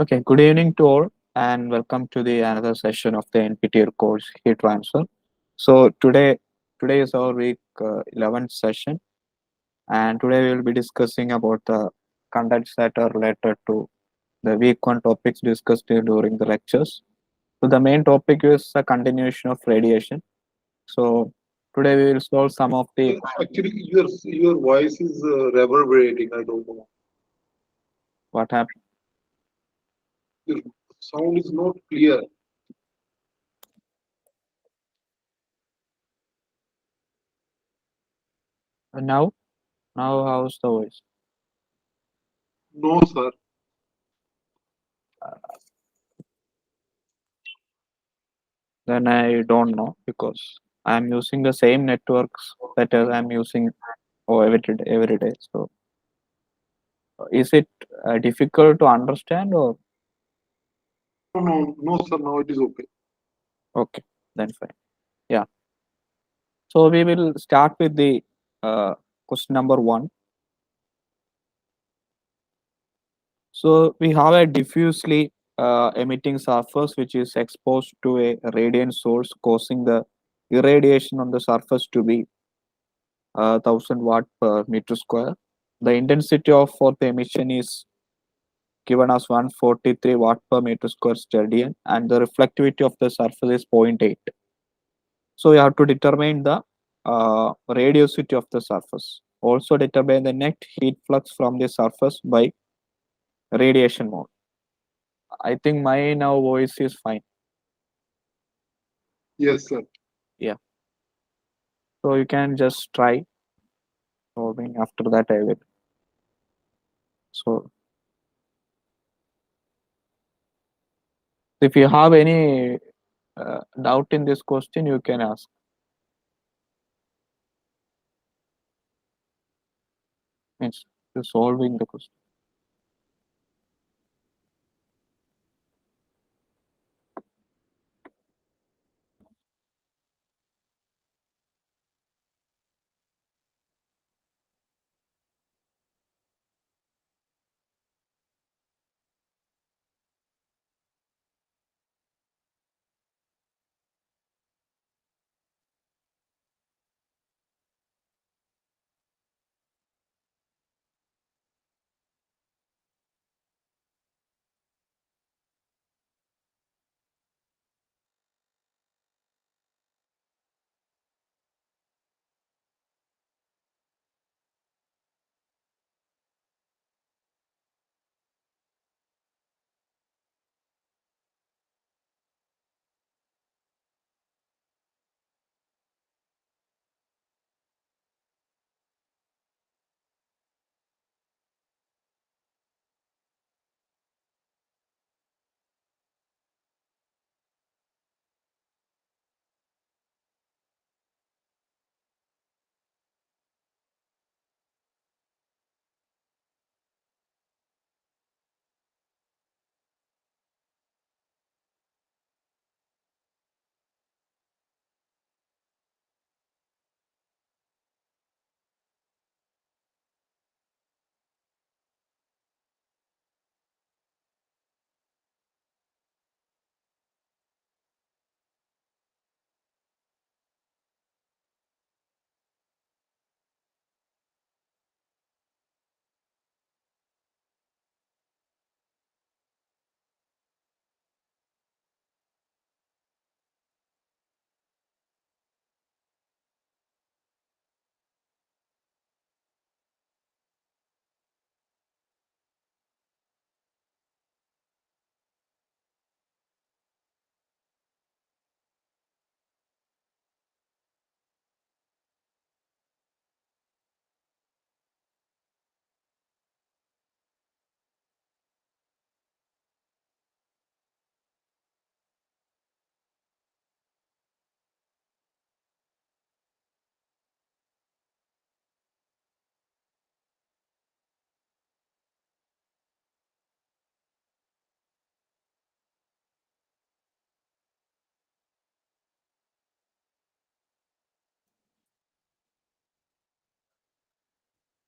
Okay, good evening to all, and welcome to the another session of the NPTEL course Heat Transfer. So today is our week 11th session, and today we will be discussing about the contents that are related to the week one topics discussed during the lectures. So the main topic is a continuation of radiation. So today we will solve some of the Actually, your voice is reverberating. I don't know. what happened Your sound is not clear. now. Now how's the voice? No, sir. Then I don't know because I'm using the same networks that I'm using every day. So is it difficult to understand or No, sir. Now it is okay. okay? Then fine. Yeah. So we will start with the question number one. So we have a diffusely emitting surface which is exposed to a radiant source, causing the irradiation on the surface to be 1000 watt per meter square. The intensity of for the emission is given as 143 watt per meter square stadian, and the reflectivity of the surface is zero point 0.8. So you have to determine the radiosity of the surface. Also determine the net heat flux from the surface by radiation mode. I think my now voice is fine. Yes, sir. Yeah. So you can just try solving. After that I will. So if you have any doubt in this question, you can ask. Means solving the question.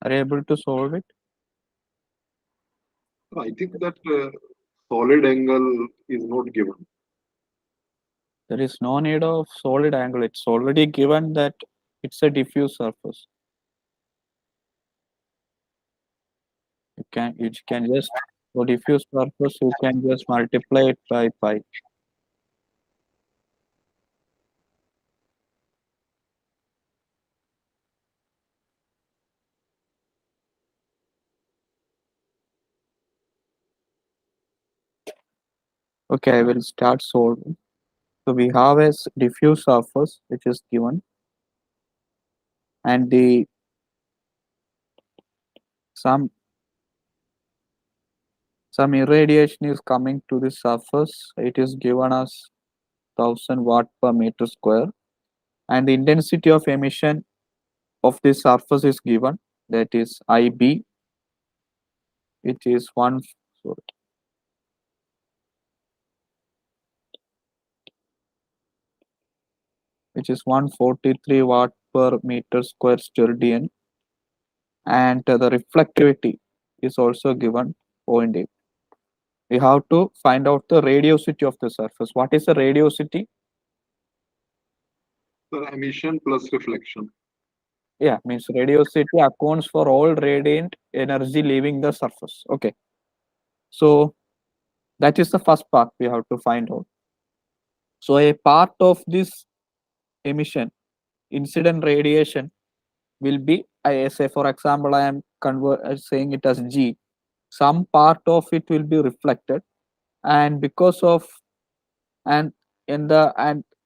Are you able to solve it? I think that solid angle is not given. There is no need of solid angle. It's already given that it's a diffuse surface. You can just for diffuse surface you can just multiply it by pi. Okay, I will start solving. So we have a diffuse surface which is given, and the some some irradiation is coming to the surface. It is given as 1000 watt per meter square, and the intensity of emission of the surface is given, that is IB, which is sorry, which is 143 watt per meter square sterdian, and the reflectivity is also given 0. 0.8. We have to find out the radiosity of the surface. What is the radiosity? The emission plus reflection. Yeah, means radiosity accounts for all radiant energy leaving the surface. Okay, so that is the first part we have to find out. So a part of this emission, incident radiation, will be, I say for example, I am saying it as G. Some part of it will be reflected, and because of and in the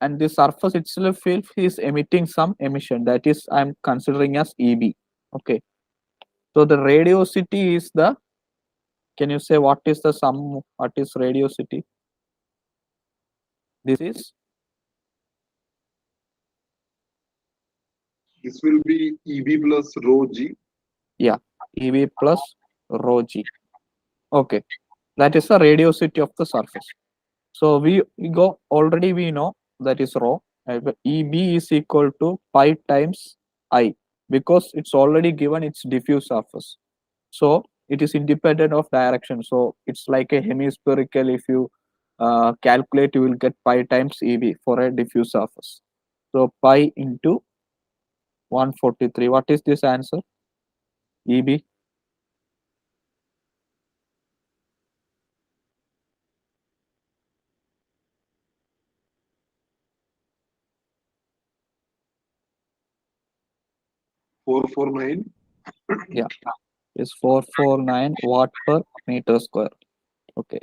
and the surface itself is emitting some emission, that is I'm considering as EB. Okay, so the radiosity is the, can you say what is the sum, what is radiosity? This is, This will be EB plus rho G. yeah, EB plus rho G. Okay, that is the radiosity of the surface. So we go already, we know that is rho. EB is equal to pi times I, because it's already given its diffuse surface. So it is independent of direction. So it's like a hemispherical. If you calculate, you will get pi times EB for a diffuse surface. So pi into 143. What is this answer? EB. 449. Yeah, is 449 watt per meter square. Okay.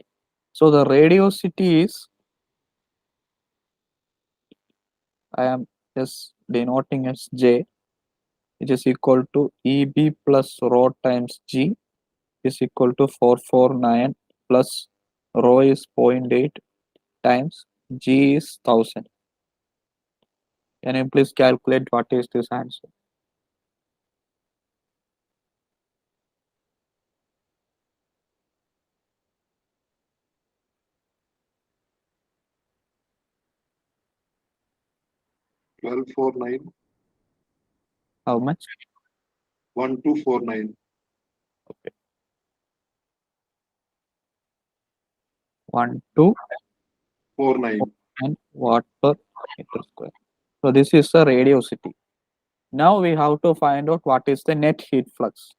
So the radiosity is, I am just denoting as J, which is equal to EB plus rho times G is equal to 449 plus rho is 0.8 times G is 1000. Can you please calculate what is this answer? Twelve four nine. How much? 1249. Okay. 1 Four nine. 9 watt per meter square. So this is the radiosity. Now we have to find out what is the net heat flux.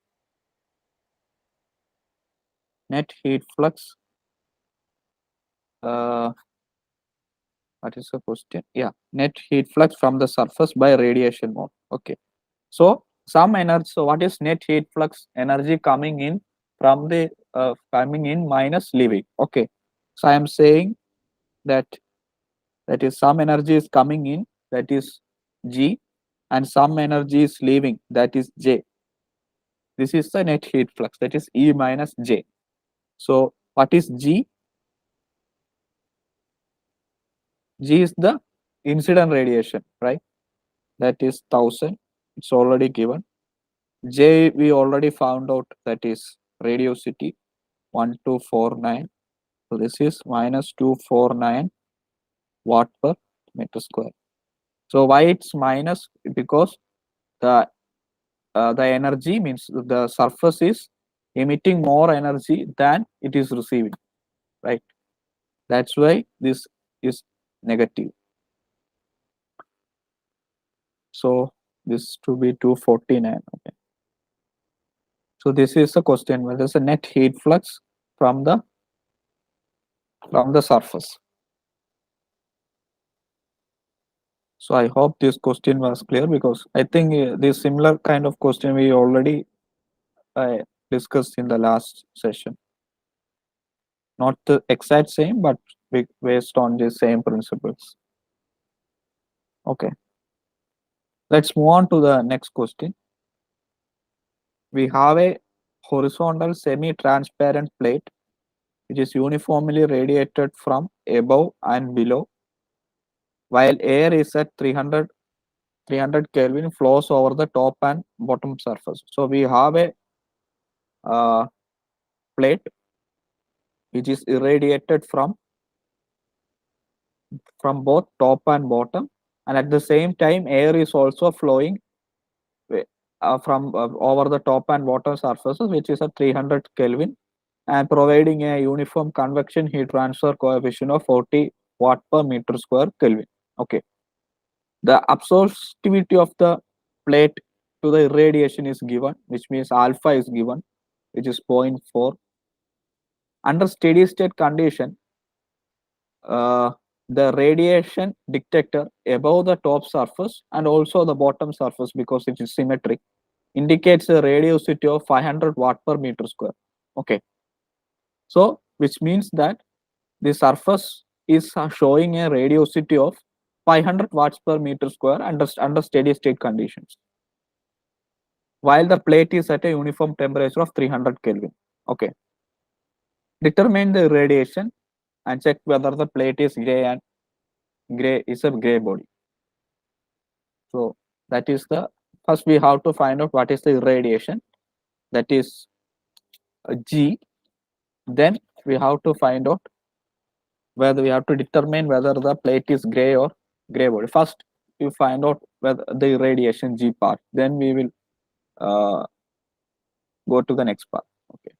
Net heat flux. What is the question? Yeah, net heat flux from the surface by radiation mode. Okay. So some energy. So what is net heat flux? Energy coming in from the coming in minus leaving. Okay. So I am saying that is some energy is coming in, that is G, and some energy is leaving, that is J. This is the net heat flux, that is E minus J. So what is G? G is the incident radiation, right? That is 1000. It's already given. J we already found out, that is radiosity 1249. So this is minus 249 watt per meter square. So why it's minus? Because the energy, means the surface is emitting more energy than it is receiving. right? That's why this is negative. So this to be 249. Okay. So this is the question. What is the net heat flux from the surface? So I hope this question was clear, because I think this similar kind of question we already uh, discussed in the last session. Not the exact same, but based on the same principles. Okay. Let's move on to the next question. We have a horizontal semi-transparent plate which is uniformly radiated from above and below, while air is at 300 Kelvin flows over the top and bottom surface. So we have a uh, plate which is irradiated from both top and bottom, and at the same time air is also flowing from over the top and bottom surfaces, which is at 300 Kelvin, and providing a uniform convection heat transfer coefficient of 40 watt per meter square Kelvin. Okay. The absorptivity of the plate to the irradiation is given, which means alpha is given, which is 0.4. Under steady state condition, uh, the radiation detector above the top surface and also the bottom surface, because it is symmetric, indicates a radiosity of 500 watt per meter square. Okay. So which means that the surface is showing a radiosity of 500 watts per meter square under steady state conditions, while the plate is at a uniform temperature of 300 Kelvin. Okay. Determine the irradiation and check whether the plate is gray and gray is a gray body. So that is the first we have to find out what is the irradiation, that is G. Then we have to find out whether we have to determine whether the plate is gray or gray body. First, you find out whether the irradiation G part. Then we will uh, go to the next part. Okay.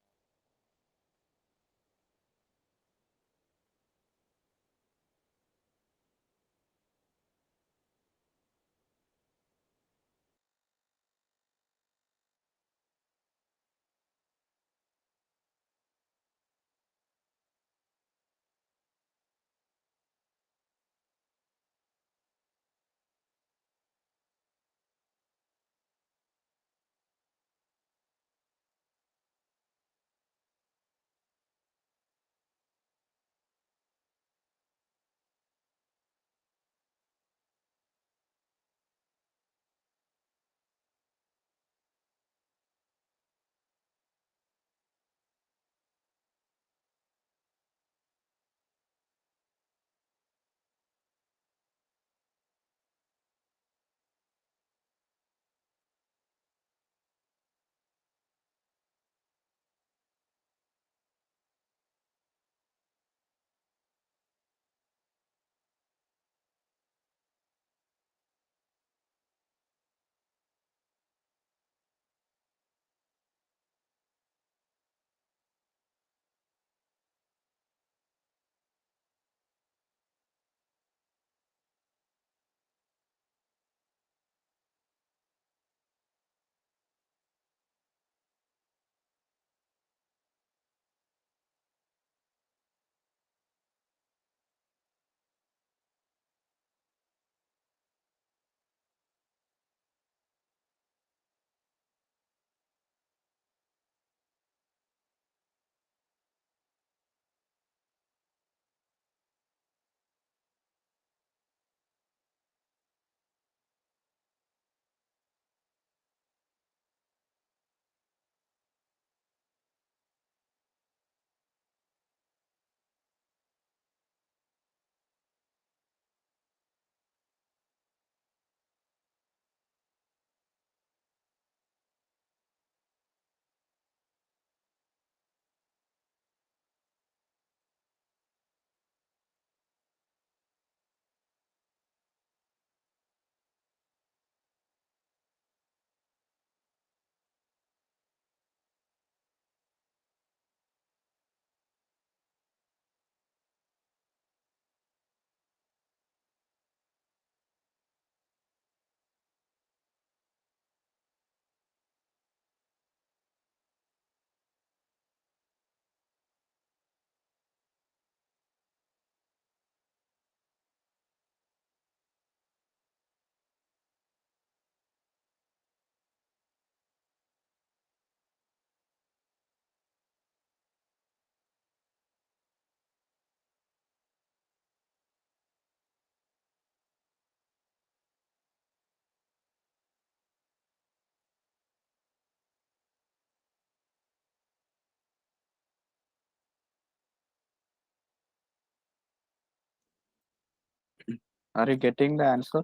Are you getting the answer?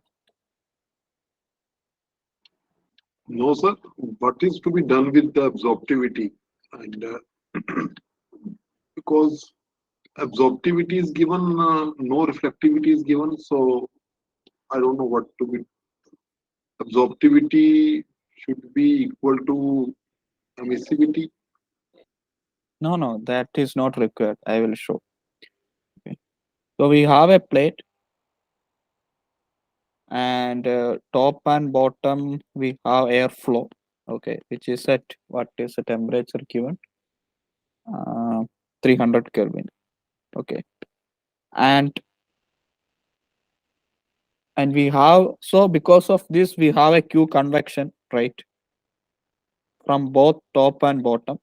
No, sir. What is to be done with the absorptivity? And because absorptivity is given, no reflectivity is given, so I don't know what to be. Absorptivity should be equal to emissivity. No, no, that is not required. I will show. Okay. So we have a plate, and top and bottom we have airflow. Okay, which is at what is the temperature given? Uh, 300 Kelvin. Okay, and we have, so because of this we have a Q convection, right, from both top and bottom.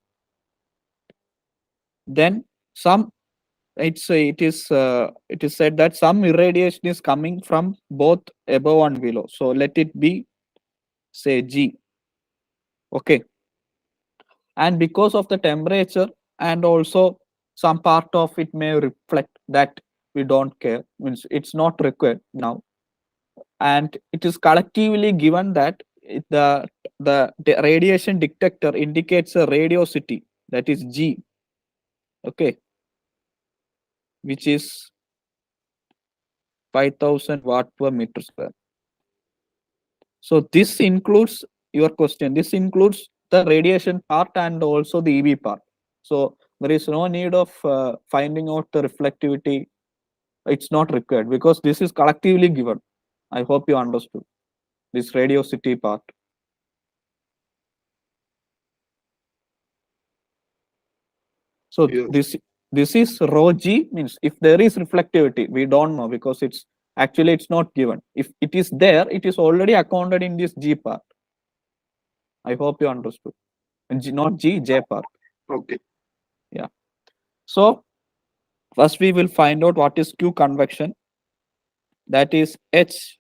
Then some, it is said that some irradiation is coming from both above and below. So let it be, say, G. Okay, and because of the temperature, and also some part of it may reflect, that we don't care, means it's not required now. And it is collectively given that the radiation detector indicates a radiosity, that is G. Okay, which is 5000 watt per meter square. So this includes your question. This includes the radiation part and also the EV part. So there is no need of finding out the reflectivity. It's not required because this is collectively given. I hope you understood this radiosity part. So Yes, this is rho G, means if there is reflectivity, we don't know because it's not given. If it is there, it is already accounted in this G part. I hope you understood. Not G, J part. okay. Yeah. So first we will find out what is Q convection. That is H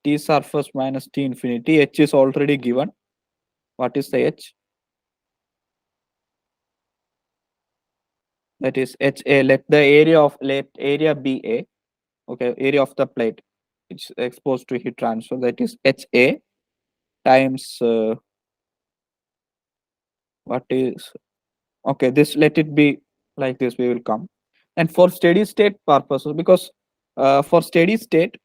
T surface minus T infinity. H is already given. What is the H? That is HA. Let area be A. Okay, area of the plate. It's exposed to heat transfer. That is HA times what is, okay, this, let it be like this, we will come. And for steady state purposes, because for steady state,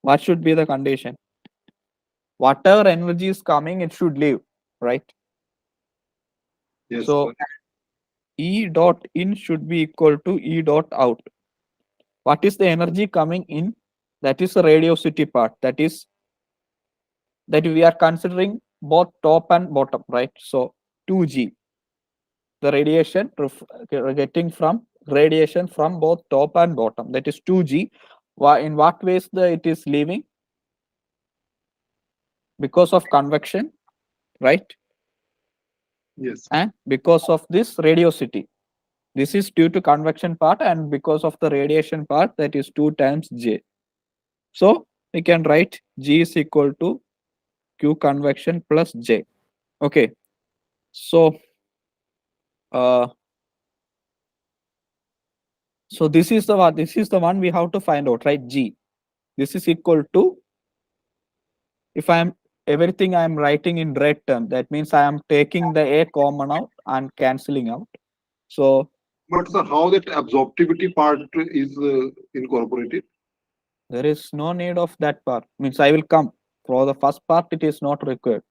what should be the condition? Whatever energy is coming, it should leave, right? Yes, So sir. E dot in should be equal to E dot out. What is the energy coming in? That is the radiosity part. That we are considering both top and bottom, right? So 2G, the getting from radiation from both top and bottom. That is 2G. Why, in what ways it is leaving? Because of convection, right? Yes, And because of this radiosity. This is due to convection part, and because of the radiation part, that is 2 times J. So we can write G is equal to Q convection plus J. Okay. So uh, this is the one. This is the one we have to find out, right? G. This is equal to, if I am everything I am writing in red term, that means I am taking the A common out and cancelling out. So but sir, how that absorptivity part is incorporated? there is no need of that part. Means I will come. For the first part, it is not required.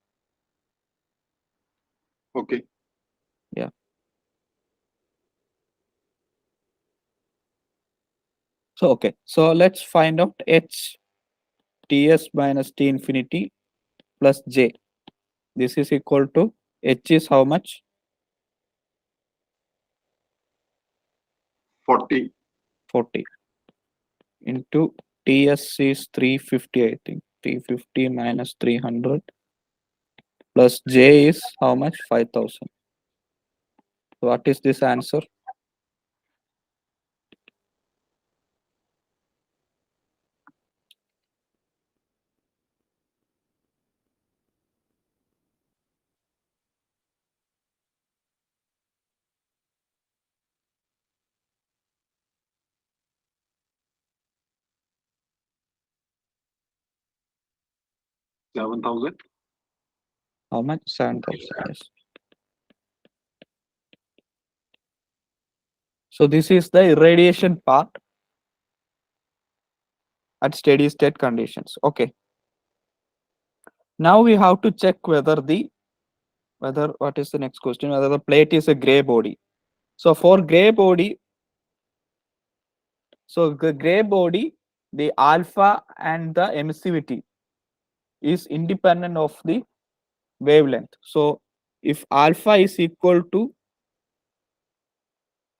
Okay. Yeah. So okay. So let's find out H Ts minus T infinity plus J. This is equal to, H is how much? 40. 40 into Ts is 350, I think. 350 minus 300 plus J is how much? 5000. What is this answer? 7,000. How much? 7,000. Yes. So this is the irradiation part at steady state conditions. Okay. Now we have to check whether what is the next question? Whether the plate is a gray body. So for gray body, so the gray body, the alpha and the emissivity is independent of the wavelength. So if alpha is equal to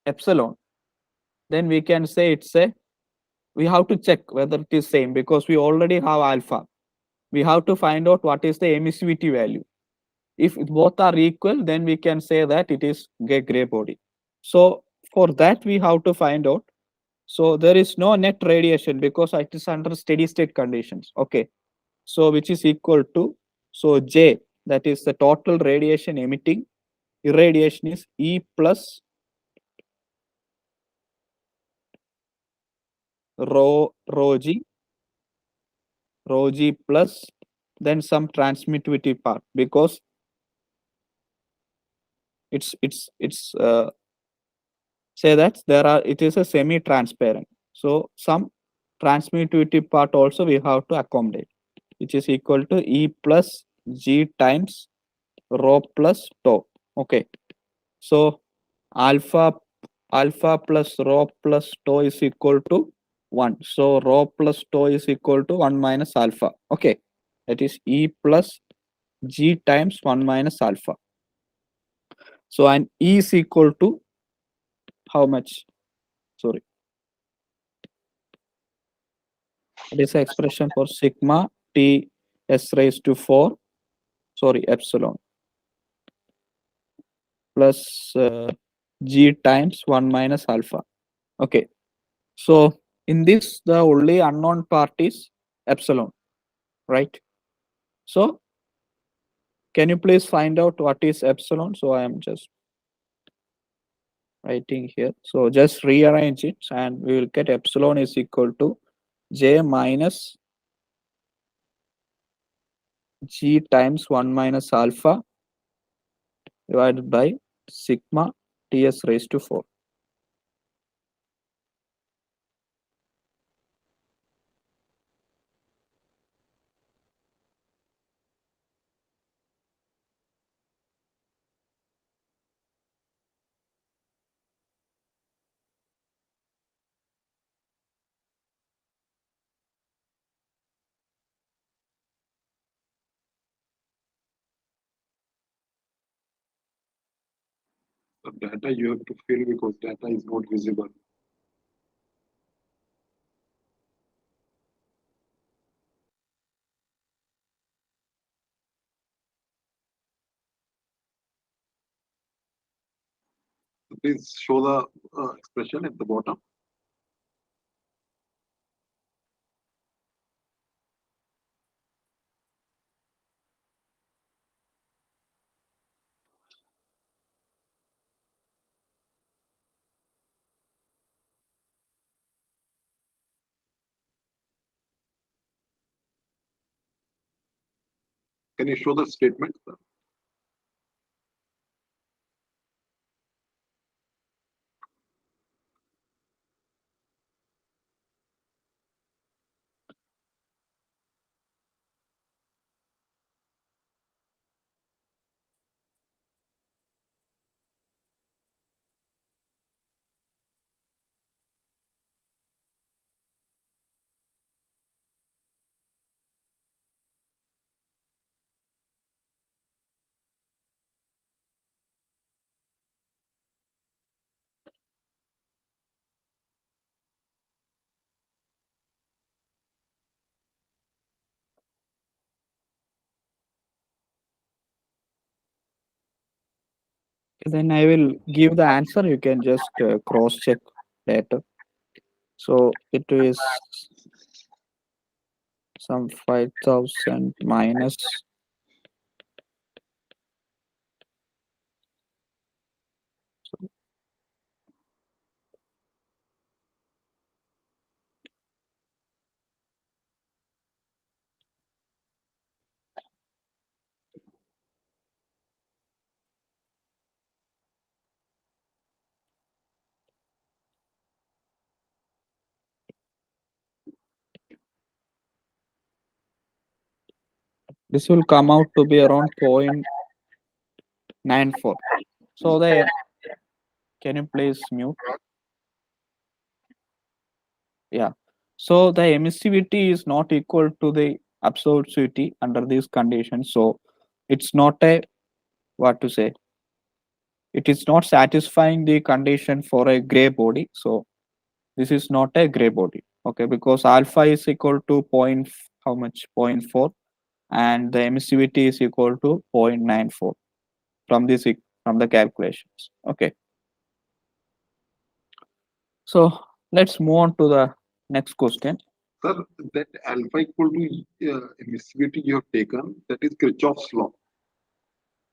epsilon, then we can say it's a, we have to check whether it is same because we already have alpha. We have to find out what is the emissivity value. If both are equal, then we can say that it is a gray body. So for that, we have to find out. So there is no net radiation because it is under steady state conditions. Okay. So which is equal to, so J, that is the total radiation emitting, irradiation is E plus rho G plus then some transmittivity part because it's say that there are, it is a semi transparent, so some transmittivity part also we have to accommodate, which is equal to E plus G times rho plus tau. Okay, so alpha plus rho plus tau is equal to 1, so rho plus tau is equal to 1 minus alpha. Okay, that is E plus G times 1 minus alpha. So and E is equal to how much? Sorry, it is the expression for sigma T s raised to 4, sorry, epsilon plus G times 1 minus alpha. Okay, so in this, the only unknown part is epsilon, right? So can you please find out what is epsilon? So I am just writing here. So just rearrange it and we will get epsilon is equal to J minus G times 1 minus alpha divided by sigma Ts raised to 4. The data you have to fill because data is not visible. So please show the expression at the bottom. Can you show the statement? Then I will give the answer. You can just cross check later. So it is some 5,000 minus. This will come out to be around 0.94. So the can you please mute? Yeah. So the emissivity is not equal to the absorptivity under these conditions. So it's not a what to say. It is not satisfying the condition for a gray body. So this is not a gray body. Okay, because alpha is equal to how much? 0.4, and the emissivity is equal to 0.94 from this from the calculations. Okay. So let's move on to the next question. Sir, that alpha equal to emissivity you have taken, that is Kirchhoff's law.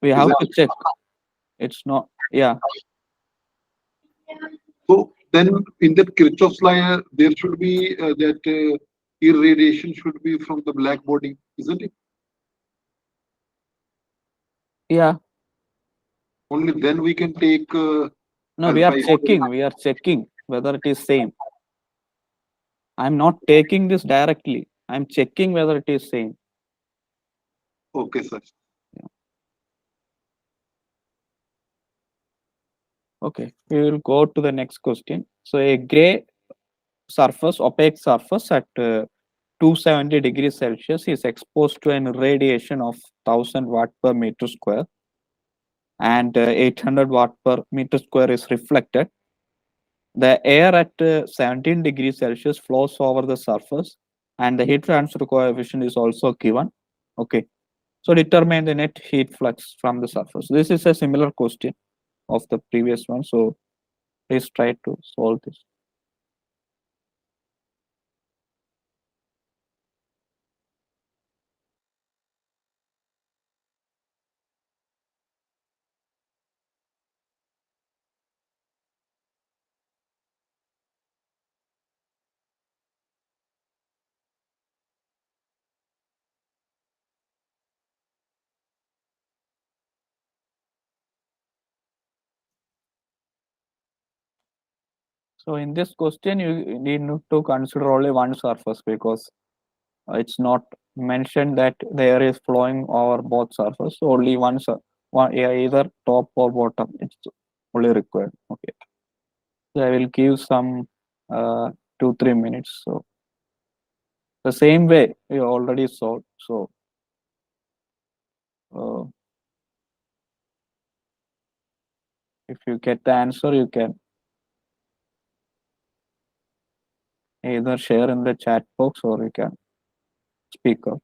We Is have it? to check. It's not. Yeah. So then in that Kirchhoff's law, there should be that irradiation should be from the black body, isn't it? Yeah. Only then we can take No, we are alpha equal. checking. We are checking whether it is same. I'm not taking this directly. I'm checking whether it is same. Okay, sir. Okay. We will go to the next question. So a gray surface, opaque surface at 270 degrees Celsius is exposed to an irradiation of 1000 watt per meter square, and 800 watt per meter square is reflected. The air at 17 degrees Celsius flows over the surface, and the heat transfer coefficient is also given. Okay. So determine the net heat flux from the surface. This is a similar question of the previous one. So please try to solve this. So in this question, you need to consider only one surface because it's not mentioned that the air is flowing over both surfaces. So only one, yeah, either top or bottom. It's only required. Okay. So I will give some 2-3 minutes. So the same way we already solved. So uh, if you get the answer, you can either share in the chat box or you can speak up.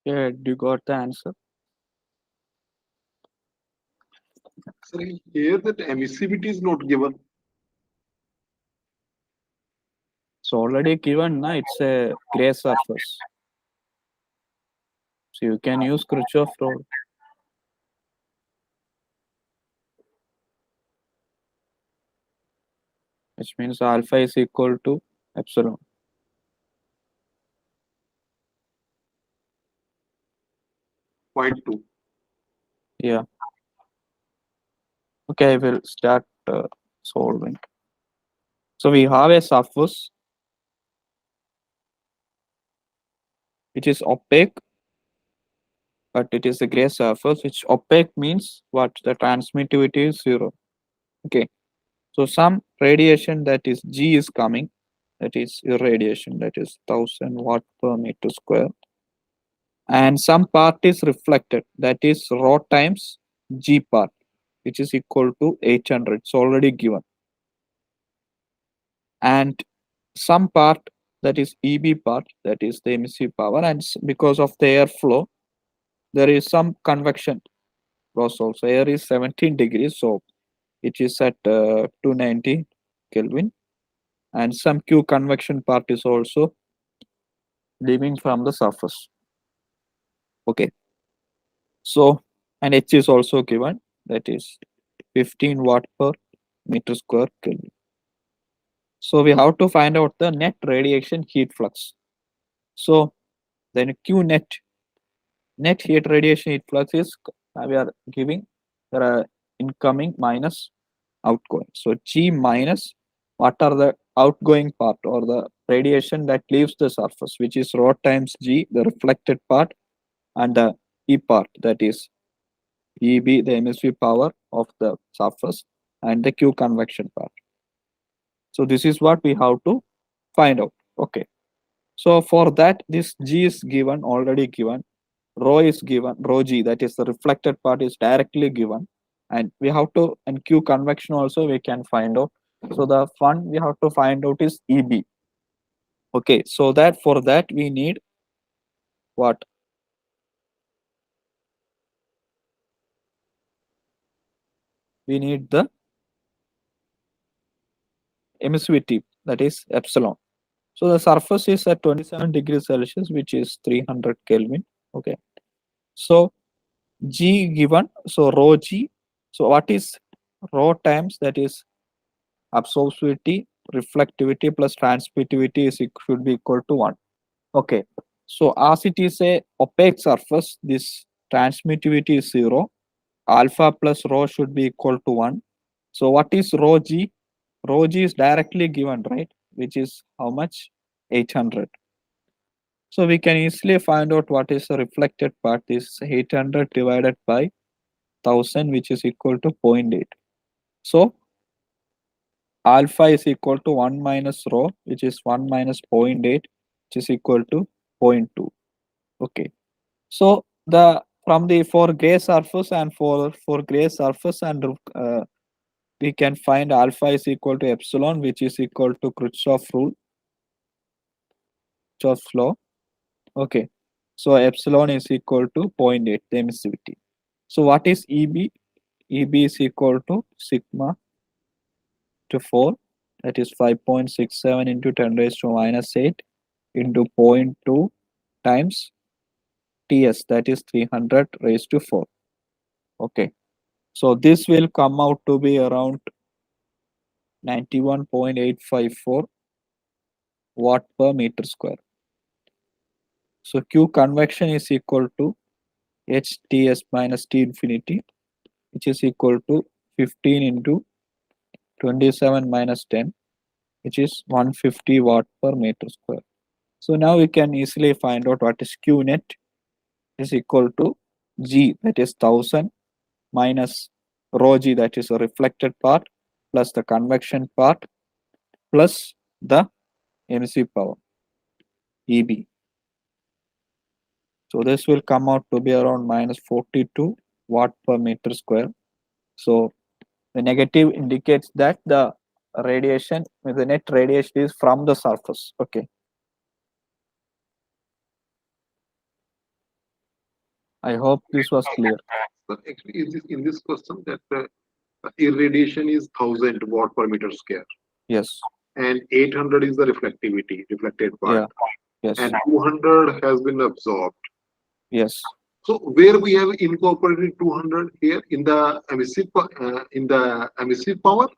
Yeah, you got the answer. Sir, here that emissivity is not given. It's already given, na? It's a gray surface. So you can use Kirchhoff rule, which means alpha is equal to epsilon. 0.2. Yeah. Okay, I will start solving. So we have a surface which is opaque, but it is a gray surface, which opaque means what? The transmittivity is zero. Okay. So some radiation, that is G, is coming, that is irradiation, that is 1000 watt per meter square. And some part is reflected, that is rho times G part, which is equal to 800. It's already given. And some part, that is EB part, that is the emissive power, and because of the airflow, there is some convection loss also. Air is 17 degrees, so it is at 290 Kelvin, and some Q convection part is also leaving from the surface. Okay, so and H is also given, that is 15 watt per meter square Kelvin. So we have to find out the net radiation heat flux. So then Q net heat radiation heat flux is, we are giving the incoming minus outgoing. So G minus what are the outgoing part or the radiation that leaves the surface, which is rho times G, the reflected part, and the E part, that is EB, the emissive power of the surface, and the Q convection part. So this is what we have to find out. Okay. So for that, this G is given, already given. Rho is given, rho G, that is the reflected part, is directly given. And we have to, and Q convection also we can find out. So the one we have to find out is EB. Okay, so that for that we need what? We need the emissivity, that is epsilon. So the surface is at 27 degrees Celsius, which is 300 Kelvin. Okay. So G given, so rho G. So what is rho times, that is absorptivity, reflectivity plus transmittivity is should be equal to 1. Okay. So as it is a opaque surface, this transmittivity is 0. Alpha plus rho should be equal to 1. So what is rho G? Rho G is directly given, right? Which is how much? 800. So we can easily find out what is the reflected part. Is 800 divided by 1000, which is equal to 0.8. So alpha is equal to 1 minus rho, which is 1 minus 0.8, which is equal to 0.2. Okay. So the from the for gray surface and for gray surface and we can find alpha is equal to epsilon, which is equal to Kirchhoff rule, Kirchhoff's law. Okay. So epsilon is equal to zero point 0.8, the emissivity. So what is EB? EB is equal to sigma to 4, that is 5.67 into 10 raised to minus 8 into zero point 0.2 times TS, that is 300 raised to 4. Okay. So this will come out to be around 91.854 watt per meter square. So Q convection is equal to HTS minus T infinity, which is equal to 15 into 27 minus 10, which is 150 watt per meter square. So now we can easily find out what is Q net is equal to G, that is 1000, minus rho G, that is a reflected part, plus the convection part, plus the emissive power, EB. So this will come out to be around minus 42 watt per meter square. So the negative indicates that the radiation, the net radiation is from the surface. Okay. I hope this was clear. So actually, in this question that irradiation is 1,000 watt per meter square, Yes. and 800 is the reflectivity, reflected part, Yeah. Yes. and 200 has been absorbed. Yes. So where we have incorporated 200 here in the emissive power.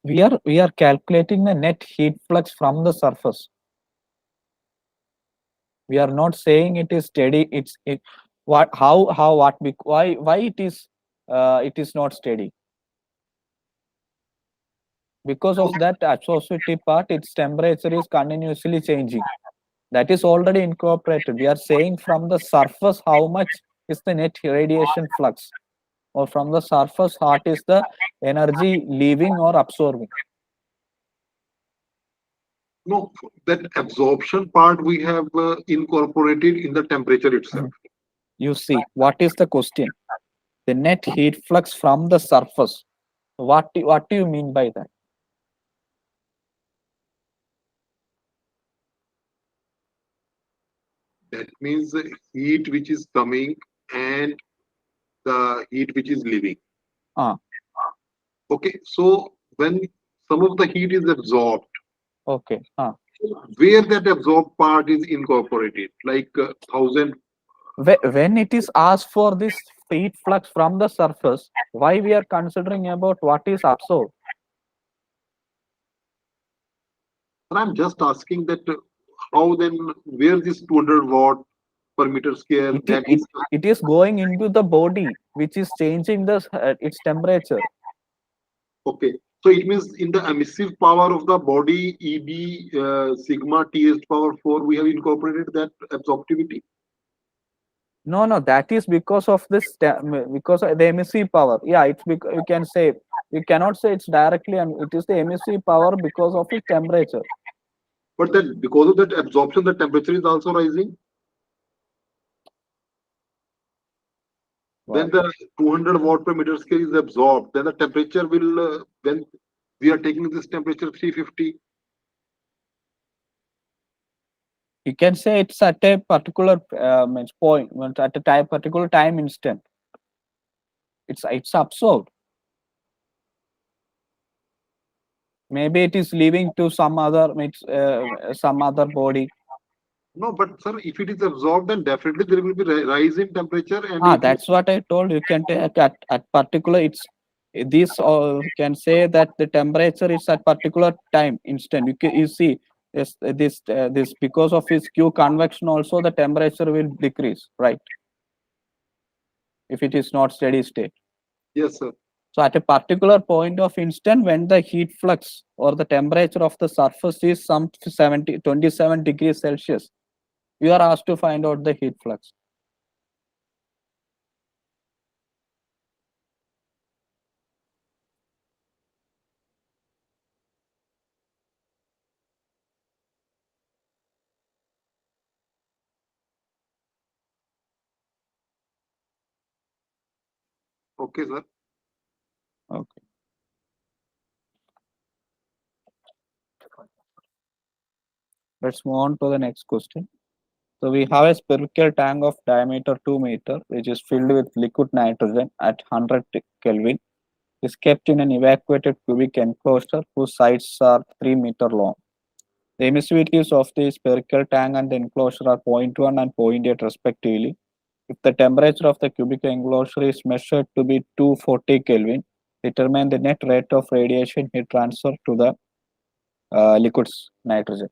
We are calculating the net heat flux from the surface. We are not saying it is steady. What how what why it is not steady, because of that associative part. Its temperature is continuously changing. That is already incorporated. We are saying from the surface how much is the net radiation flux, or from the surface what is the energy leaving or absorbing. No, that absorption part we have incorporated in the temperature itself. You see, what is the question? The net heat flux from the surface. What do you mean by that? That means the heat which is coming and the heat which is leaving. Ah, Okay, so when some of the heat is absorbed, okay. where that absorbed part is incorporated, like 1,000. When it is asked for this heat flux from the surface, why we are considering about what is absorbed? I'm just asking that how then where this 200 watt per meter square It, that it, is. it is going into the body, which is changing its temperature. Okay, so it means in the emissive power of the body, EB sigma Ts power 4, we have incorporated that absorptivity. No, no, that is because of because of the emissive power. Yeah, it's because you can say, you cannot say it's directly, and it is the emissive power because of its temperature. But then because of that absorption, the temperature is also rising. When Wow. the 200 watt per meter square is absorbed, then the temperature will, when we are taking this temperature 350. You can say it's at a particular means point, at a particular time instant. It's absorbed. Maybe it is leaving to some other body. No, but sir, if it is absorbed, then definitely there will be rise in temperature, and it will. That's what I told you. Can take at particular, it's this, or you can say that the temperature is at particular time instant. You see this because of its Q convection also, the temperature will decrease, right, if it is not steady state. Yes, sir. So at a particular point of instant, when the heat flux or the temperature of the surface is some 27 degrees Celsius, you are asked to find out the heat flux. Okay, sir. Okay. Let's move on to the next question. So we have a spherical tank of diameter 2 meter, which is filled with liquid nitrogen at 100 Kelvin. Is kept in an evacuated cubic enclosure whose sides are 3 meter long. The emissivities of the spherical tank and the enclosure are zero point 0.1 and zero point 0.8 respectively. If the temperature of the cubic enclosure is measured to be 240 Kelvin, determine the net rate of radiation heat transfer to the liquids nitrogen.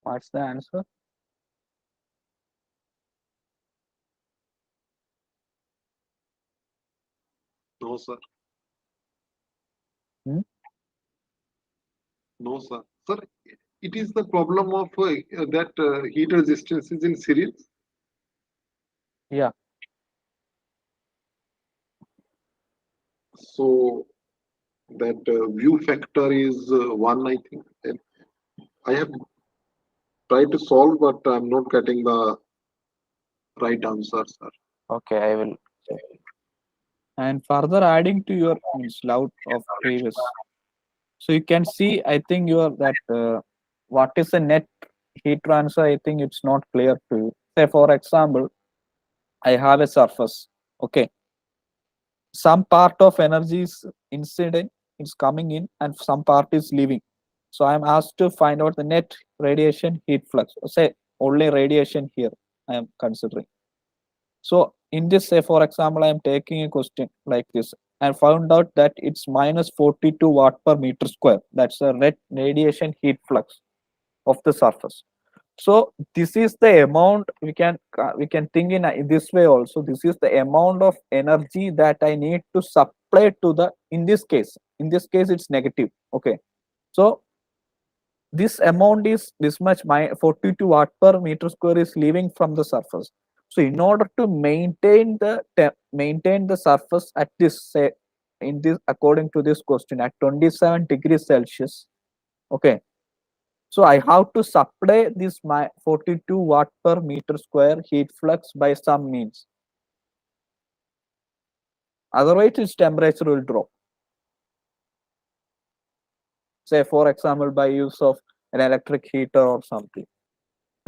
What's the answer? No, sir. Hmm? No, sir. Sir, it is the problem of that heat resistance is in series. Yeah. So that view factor is 1, I think. And I have tried to solve, but I'm not getting the right answer, sir. Okay, I will check. And further adding to your means loud of previous. So you can see, I think you are that what is the net heat transfer? I think it's not clear to you. Say for example, I have a surface. Okay, some part of energy is incident, it's coming in, and some part is leaving. So I'm asked to find out the net radiation heat flux. Say only radiation here I am considering. So in this, say for example, I am taking a question like this and found out that it's minus 42 watt per meter square. That's the net radiation heat flux of the surface. So this is the amount we can think in this way also. This is the amount of energy that I need to supply to the, in this case it's negative. Okay, so this amount is this much, my 42 watt per meter square is leaving from the surface. So in order to maintain the surface at this, say, in this, according to this question, at 27 degrees Celsius. Okay, so I have to supply this my 42 watt per meter square heat flux by some means. Otherwise its temperature will drop. Say for example, by use of an electric heater or something.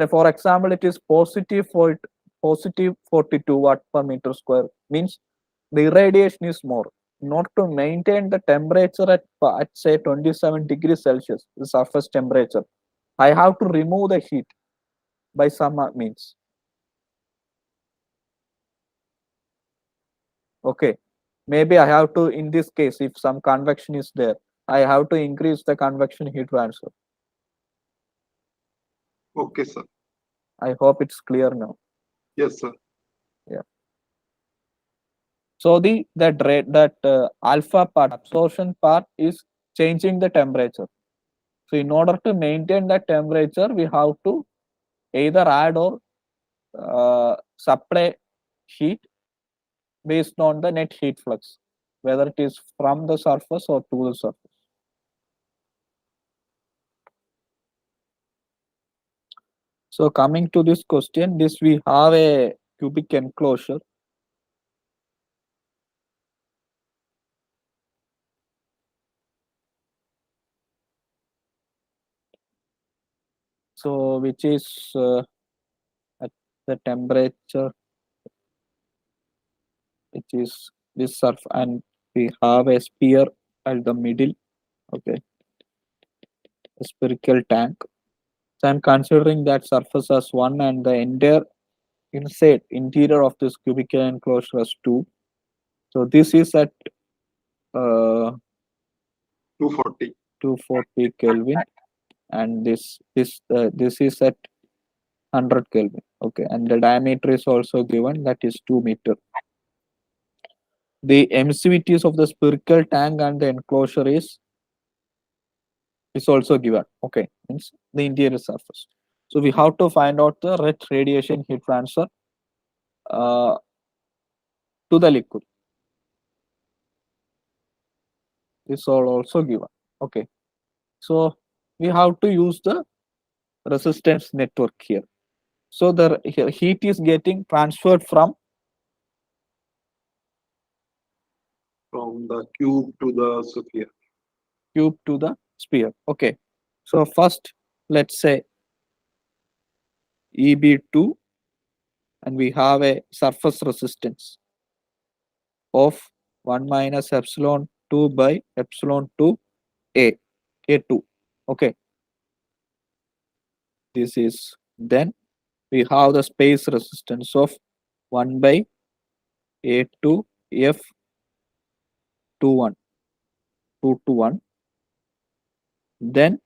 Say for example, it is positive 42 watt per meter square, means the irradiation is more. Not to maintain the temperature at say 27 degrees Celsius, the surface temperature, I have to remove the heat by some means. Okay, maybe I have to, in this case, if some convection is there, I have to increase the convection heat transfer. Okay, sir. I hope it's clear now. Yes, sir. Yeah. So that alpha part, absorption part, is changing the temperature. So in order to maintain that temperature, we have to either add or supply heat based on the net heat flux, whether it is from the surface or to the surface. So coming to this question, this we have a cubic enclosure. So which is at the temperature, which is this surface, and we have a sphere at the middle. Okay, a spherical tank. So I'm considering that surface as one and the entire inside interior of this cubical enclosure as two. So this is at 240. 240 Kelvin, and this is at 100 Kelvin. Okay, and the diameter is also given, that is 2 meter. The emissivity of the spherical tank and the enclosure is also given. Okay, means the interior surface. So we have to find out the net radiation heat transfer uh, to the liquid. This all also given. Okay, so we have to use the resistance network here. So the heat is getting transferred from From the cube to the sphere. cube to the sphere. Okay, so first let's say EB2, and we have a surface resistance of 1 minus epsilon 2 by epsilon 2 A, A2. Okay, this is, then we have the space resistance of 1 by A2 F21, 2 to 1. Then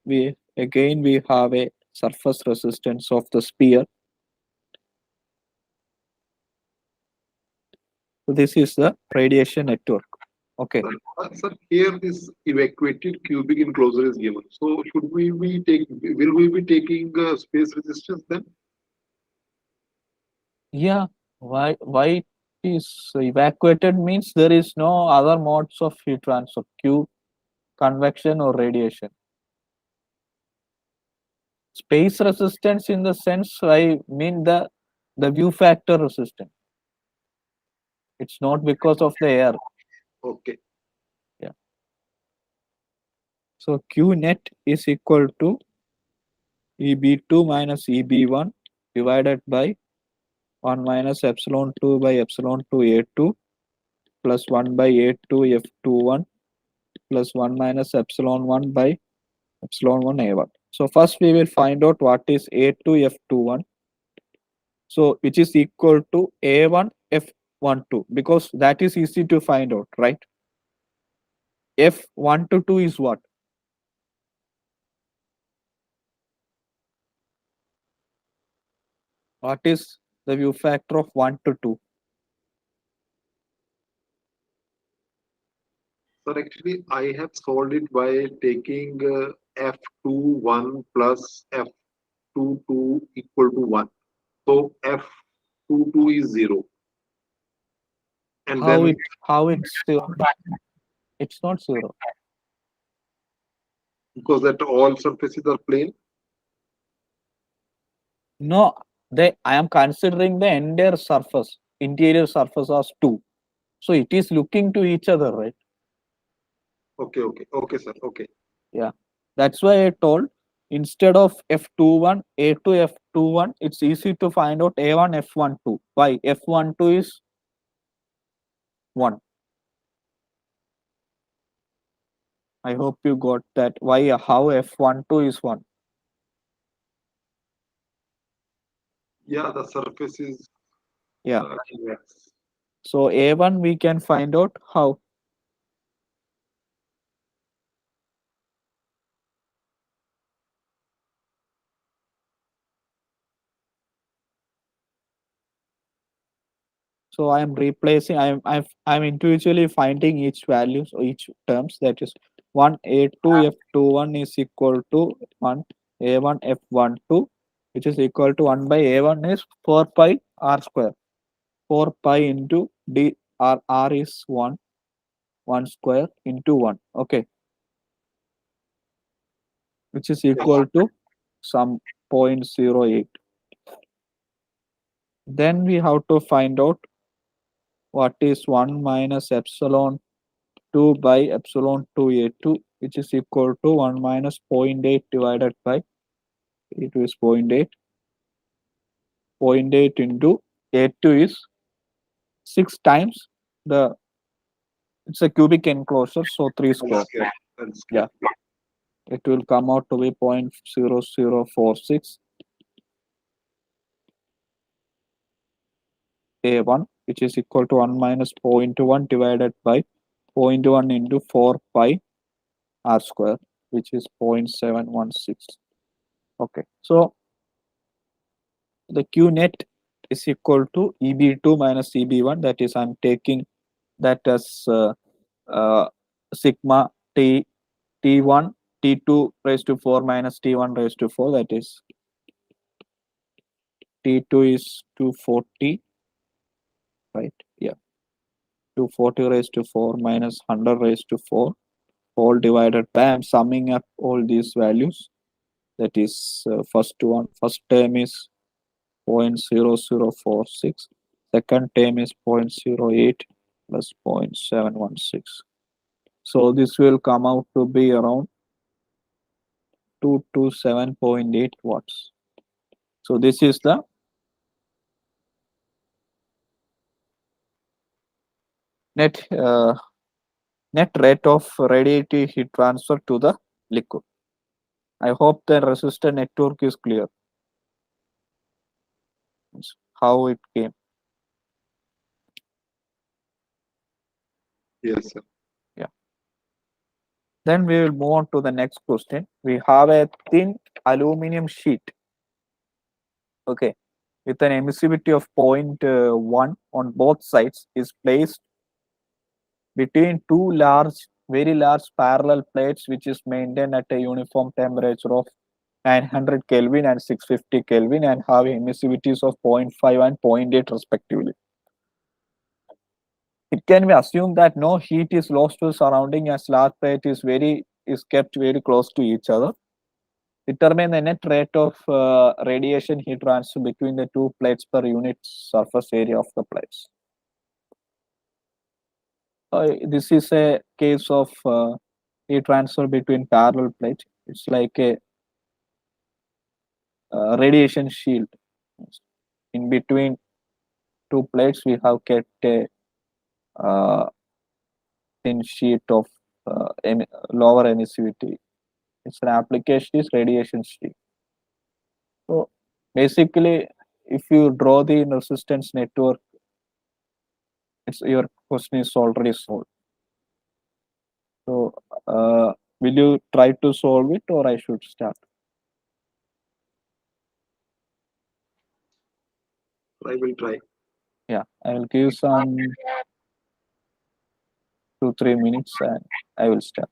we have a surface resistance of the sphere. So this is the radiation network. Okay. Sir, here this evacuated cubic enclosure is given. So will we be taking space resistance then? Yeah. Why it is evacuated means there is no other modes of heat transfer, Q, convection or radiation. Space resistance in the sense I mean the view factor resistance. It's not because of the air. Okay. Yeah. So Q net is equal to EB2 minus EB1 divided by 1 minus epsilon 2 by epsilon 2 A2 plus 1 by A2 F21 plus 1 minus epsilon 1 by epsilon 1 A1. So first we will find out what is A2 F21. So which is equal to A1 F12 because that is easy to find out, right? F1 to 2 is what? What is the view factor of 1 to 2? Sir, actually, I have solved it by taking F21 plus F22 equal to 1. So F22 is 0. And How then, it's 0? It's not 0. because that all surfaces are plane, No, I am considering the entire surface, interior surface as 2. So it is looking to each other, right? okay, sir, okay. Yeah. That's why I told instead of F21, A2 F21, it's easy to find out A1 F12. Why? F12 is 1. I hope you got that. Why? How F12 is 1. Yeah, the surface is Yeah. convex. So A1 we can find out how. So I am replacing. I'm individually finding each values or each terms. That is 1 A2 F21 is equal to 1 A1 F12, which is equal to 1 by A1 is 4 pi R square. 4 pi into D R is 1 square into 1. Okay, which is Yes. equal to some 0.08. Then we have to find out what is 1 minus epsilon 2 by epsilon 2 A2, which is equal to 1 minus 0.8 divided by A2 is 0.8. 0.8 into A2 is 6 times the, it's a cubic enclosure, so 3 square. That's correct. That's Yeah, correct. it will come out to be 0.0046 A1, which is equal to 1 minus 0.1 divided by 0.1 into 4 pi R square, which is 0.716. Okay, so the Q net is equal to EB2 minus EB1. That is, I'm taking that as uh, sigma T T1 T2 raised to 4 minus T1 raised to 4. That is T2 is 240, right? Yeah, 240 raised to 4 minus 100 raised to 4, all divided by, I'm summing up all these values. That is first term is 0.0046, second term is 0.08 plus 0.716. So this will come out to be around 227.8 watts. So this is the net net rate of radiative heat transfer to the liquid. I hope the resistor network is clear. How it came. Yes, sir. Yeah. Then we will move on to the next question. We have a thin aluminum sheet, okay, with an emissivity of 0.1 on both sides is placed between two large, very large parallel plates, which is maintained at a uniform temperature of 900 Kelvin and 650 Kelvin and have emissivities of zero point 0.5 and zero point 0.8 respectively. It can be assumed that no heat is lost to surrounding as large plate is kept very close to each other. Determine the net rate of radiation heat transfer between the two plates per unit surface area of the plates. This is a case of heat transfer between parallel plates. It's like a radiation shield. In between two plates, we have kept a uh, thin sheet of lower emissivity. Its an application is radiation shield. So basically, if you draw the resistance network, it's your question is already solved. So will you try to solve it or I should start? I will try. Yeah, I will give some 2-3 minutes and I will start.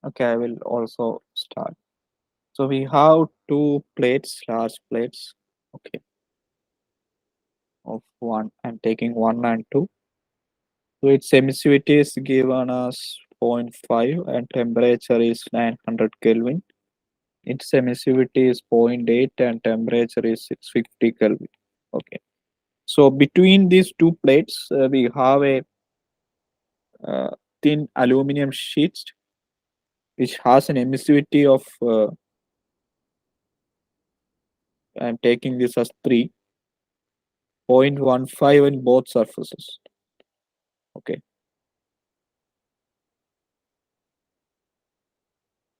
Okay, I will also start. So we have two plates, large plates, okay, of one. I'm taking one and two. So its emissivity is given as zero point 0.5 and temperature is 900 Kelvin. Its emissivity is zero point 0.8 and temperature is 650 Kelvin. Okay. So between these two plates, we have a uh, thin aluminum sheet which has an emissivity of I'm taking this as 3.15 in both surfaces. Okay.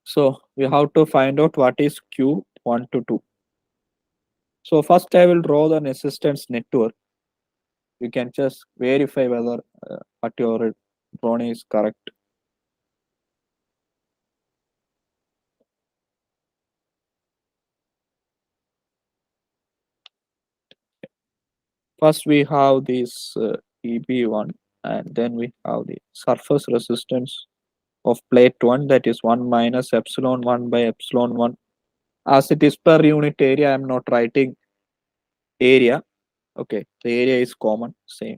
So we have to find out what is Q1 to 2. So first I will draw the resistance network. You can just verify whether what your drawn is correct. First we have this EB1 and then we have the surface resistance of plate 1, that is 1 minus epsilon 1 by epsilon 1 As it is per unit area, I'm not writing area. Okay, the area is common, same,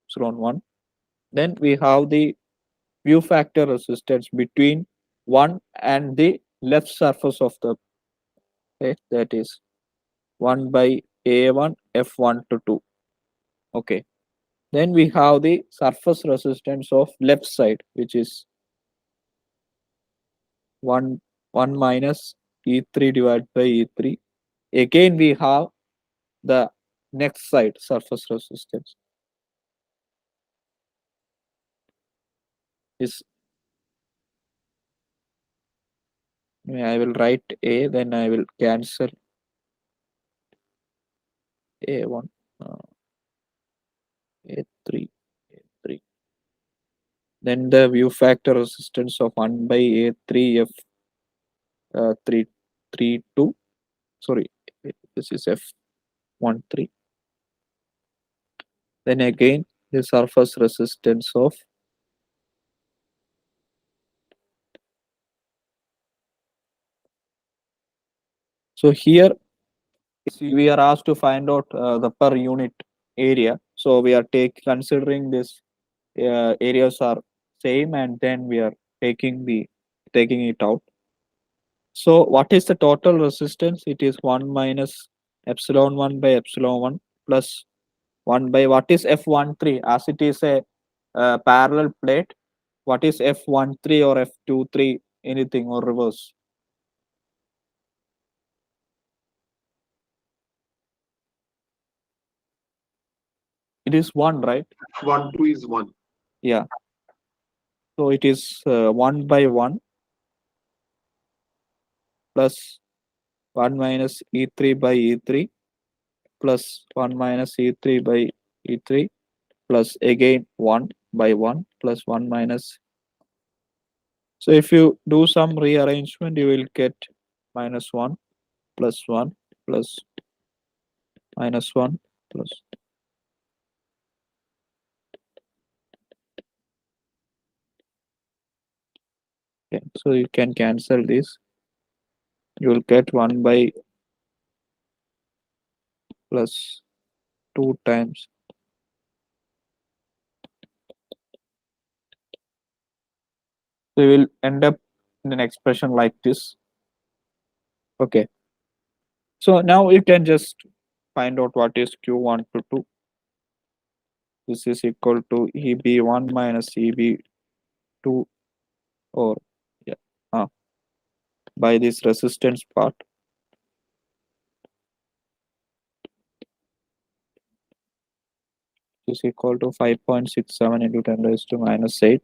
epsilon 1. Then we have the view factor resistance between 1 and the left surface of the, okay, that is 1 by A1 F1 to 2. Okay. Then we have the surface resistance of left side, which is 1, 1 minus E3 divided by E3. Again, we have the next side surface resistance is, I will write A, then I will cancel A1, A3, A3. Then the view factor resistance of 1 by A3 F 3 3 2. Sorry, this is F1 3. Then again the surface resistance of, so here we are asked to find out the per unit area. So we are considering this areas are same, and then we are taking it out. So what is the total resistance? It is 1 minus epsilon 1 by epsilon 1 plus 1 by what is F13, as it is a parallel plate. What is F13 or F23, anything, or reverse? It is 1, right? 1, 2 is 1. Yeah. So it is 1 by 1 plus 1 minus E3 by E3 plus 1 minus E3 by E3 plus again 1 by 1 plus 1 minus. So if you do some rearrangement, you will get minus 1 plus 1 plus minus 1 plus. Okay, so you can cancel this. You will get 1 by plus 2 times. So you will end up in an expression like this. Okay. So now you can just find out what is Q1 to 2. This is equal to EB1 minus EB2, or yeah, by this resistance part. Is equal to 5.67 into 10 raised to minus 8.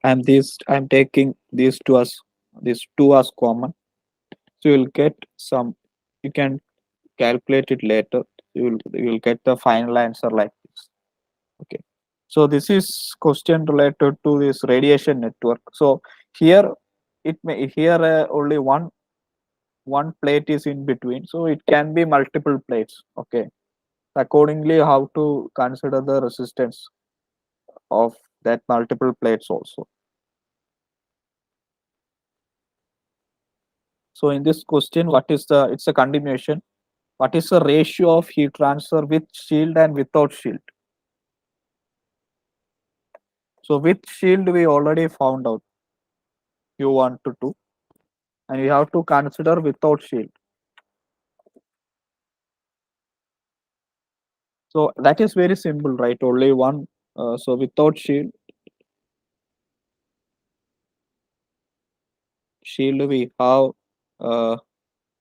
And this, I'm taking these two as common. So you'll get some, you can calculate it later. You'll get the final answer like this. Okay. So this is question related to this radiation network. So here it may, here only one plate is in between, so it can be multiple plates. Okay. Accordingly, how to consider the resistance of that multiple plates also. So in this question, what is the, it's a continuation. What is the ratio of heat transfer with shield and without shield? So with shield we already found out Q1 to 2, and we have to consider without shield. So that is very simple, right? Only one. So without shield we have uh,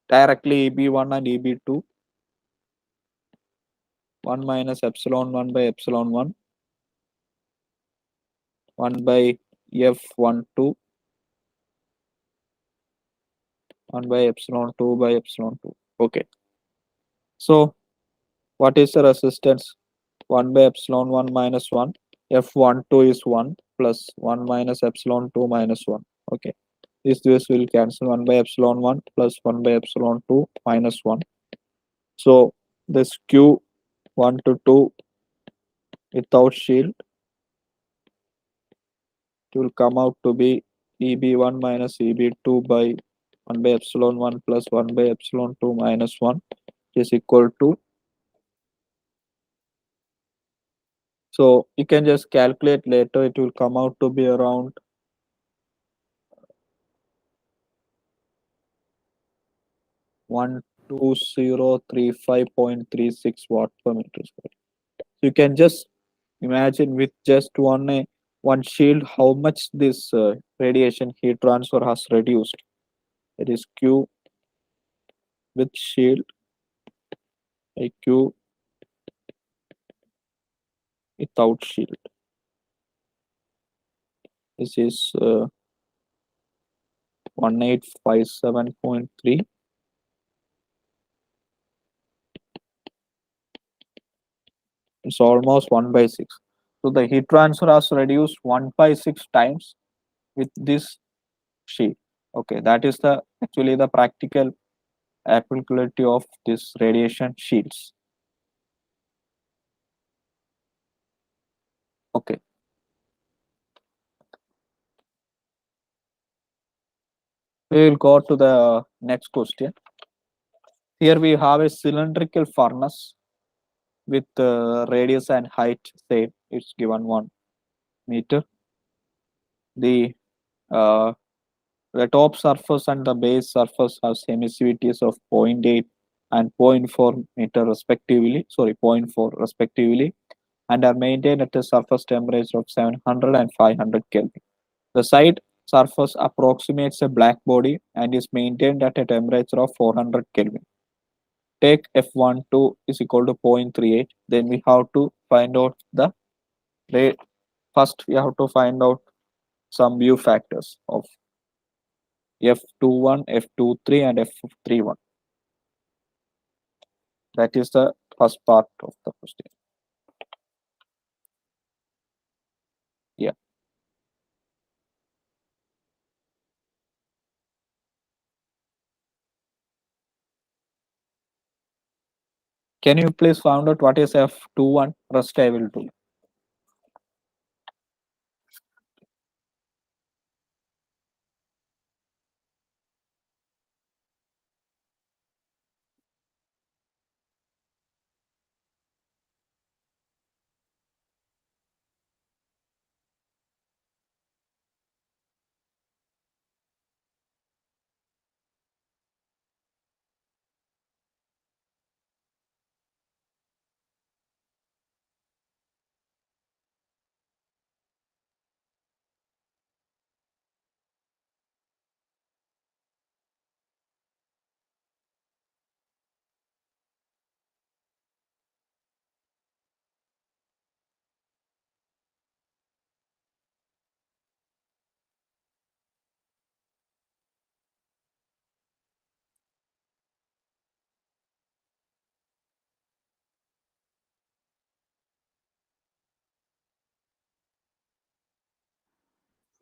directly EB1 and EB2. 1 minus epsilon 1 by epsilon 1. 1 by F12. 1 by epsilon 2 by epsilon 2. Okay. So what is the resistance? 1 by epsilon 1 minus 1. F12 is 1 plus 1 minus epsilon 2 minus 1. Okay. This will cancel. 1 by epsilon 1 plus 1 by epsilon 2 minus 1. So this Q1 to 2 without shield, it will come out to be EB1 minus EB2 by 1 by epsilon 1 plus 1 by epsilon 2 minus 1 is equal to. So you can just calculate later, it will come out to be around 12035.36 watt per meter square. So you can just imagine with just one shield how much this radiation heat transfer has reduced. It is Q with shield by Q without shield. This is 1857.3. It's almost 1 by 6. So the heat transfer has reduced 1 by 6 times with this shield. Okay, that is the actually the practical applicability of this radiation shields. Okay, we will go to the next question. Here we have a cylindrical furnace with radius and height same. It's given 1 meter. The uh, the top surface and the base surface have emissivities of zero point 0.8 and zero point 0.4 meter respectively. Sorry, zero point 0.4 respectively, and are maintained at a surface temperature of 700 and 500 Kelvin. The side surface approximates a black body and is maintained at a temperature of 400 Kelvin. Take F12 is equal to 0.38. Then we have to find out the rate. First, we have to find out some view factors of F21, F23, and F31. That is the first part of the question. Yeah. Can you please find out what is F21? Rest I will do.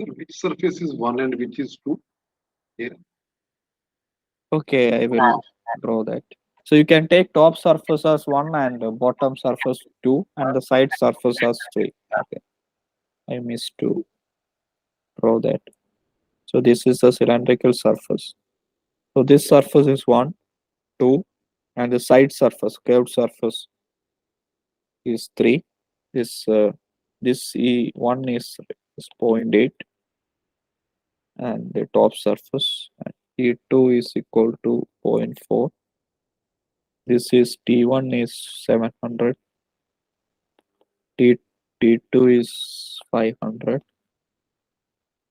Sir, which surface is one and which is two? Here. Okay, I will draw that. So you can take top surface as 1 and bottom surface 2 and the side surface as 3. Okay, I missed to draw that. So this is the cylindrical surface. So this surface is 1, 2, and the side surface, curved surface is 3. This this E1 is zero point 0.8 and the top surface, and E2 is equal to zero point 0.4. This is T1 is 700, T T2 is 500.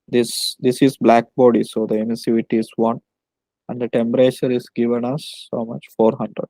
This is black body, so the emissivity is 1 and the temperature is given as how much? 400.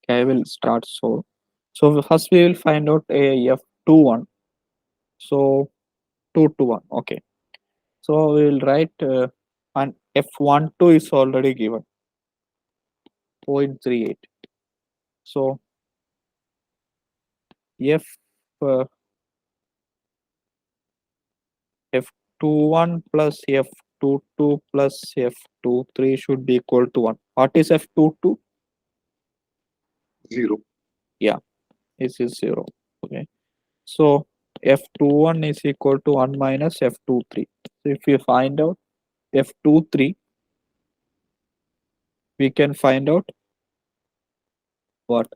Okay, I will start. So first we will find out a f21. So 2 to 1. Okay. So we will write and f12 is already given 0.38. So f uh, f21 plus f22 plus f23 should be equal to 1. What is f22? Zero. Yeah, this is 0. Okay. So f21 is equal to 1 minus f23. So if you find out f23, we can find out what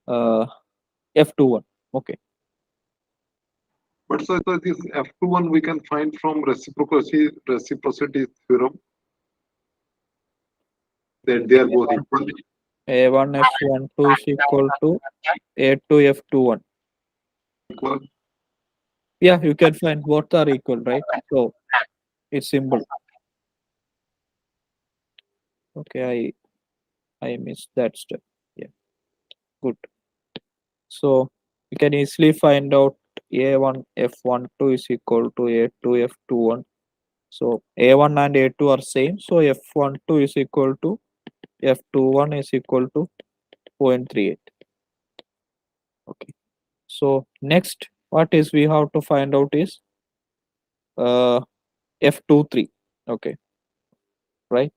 uh, f21. Okay. But so this F21 we can find from reciprocity theorem that they are both equal. A1 f12 is equal to A2 f21. Equal. Yeah, you can find both are equal, right? So it's simple. Okay, I missed that step. Yeah, good. So you can easily find out A1 f12 is equal to A2 f21. So A1 and A2 are same. So f12 is equal to f21 is equal to 0.38. Okay. So next, what is we have to find out is uh, f23. Okay, right?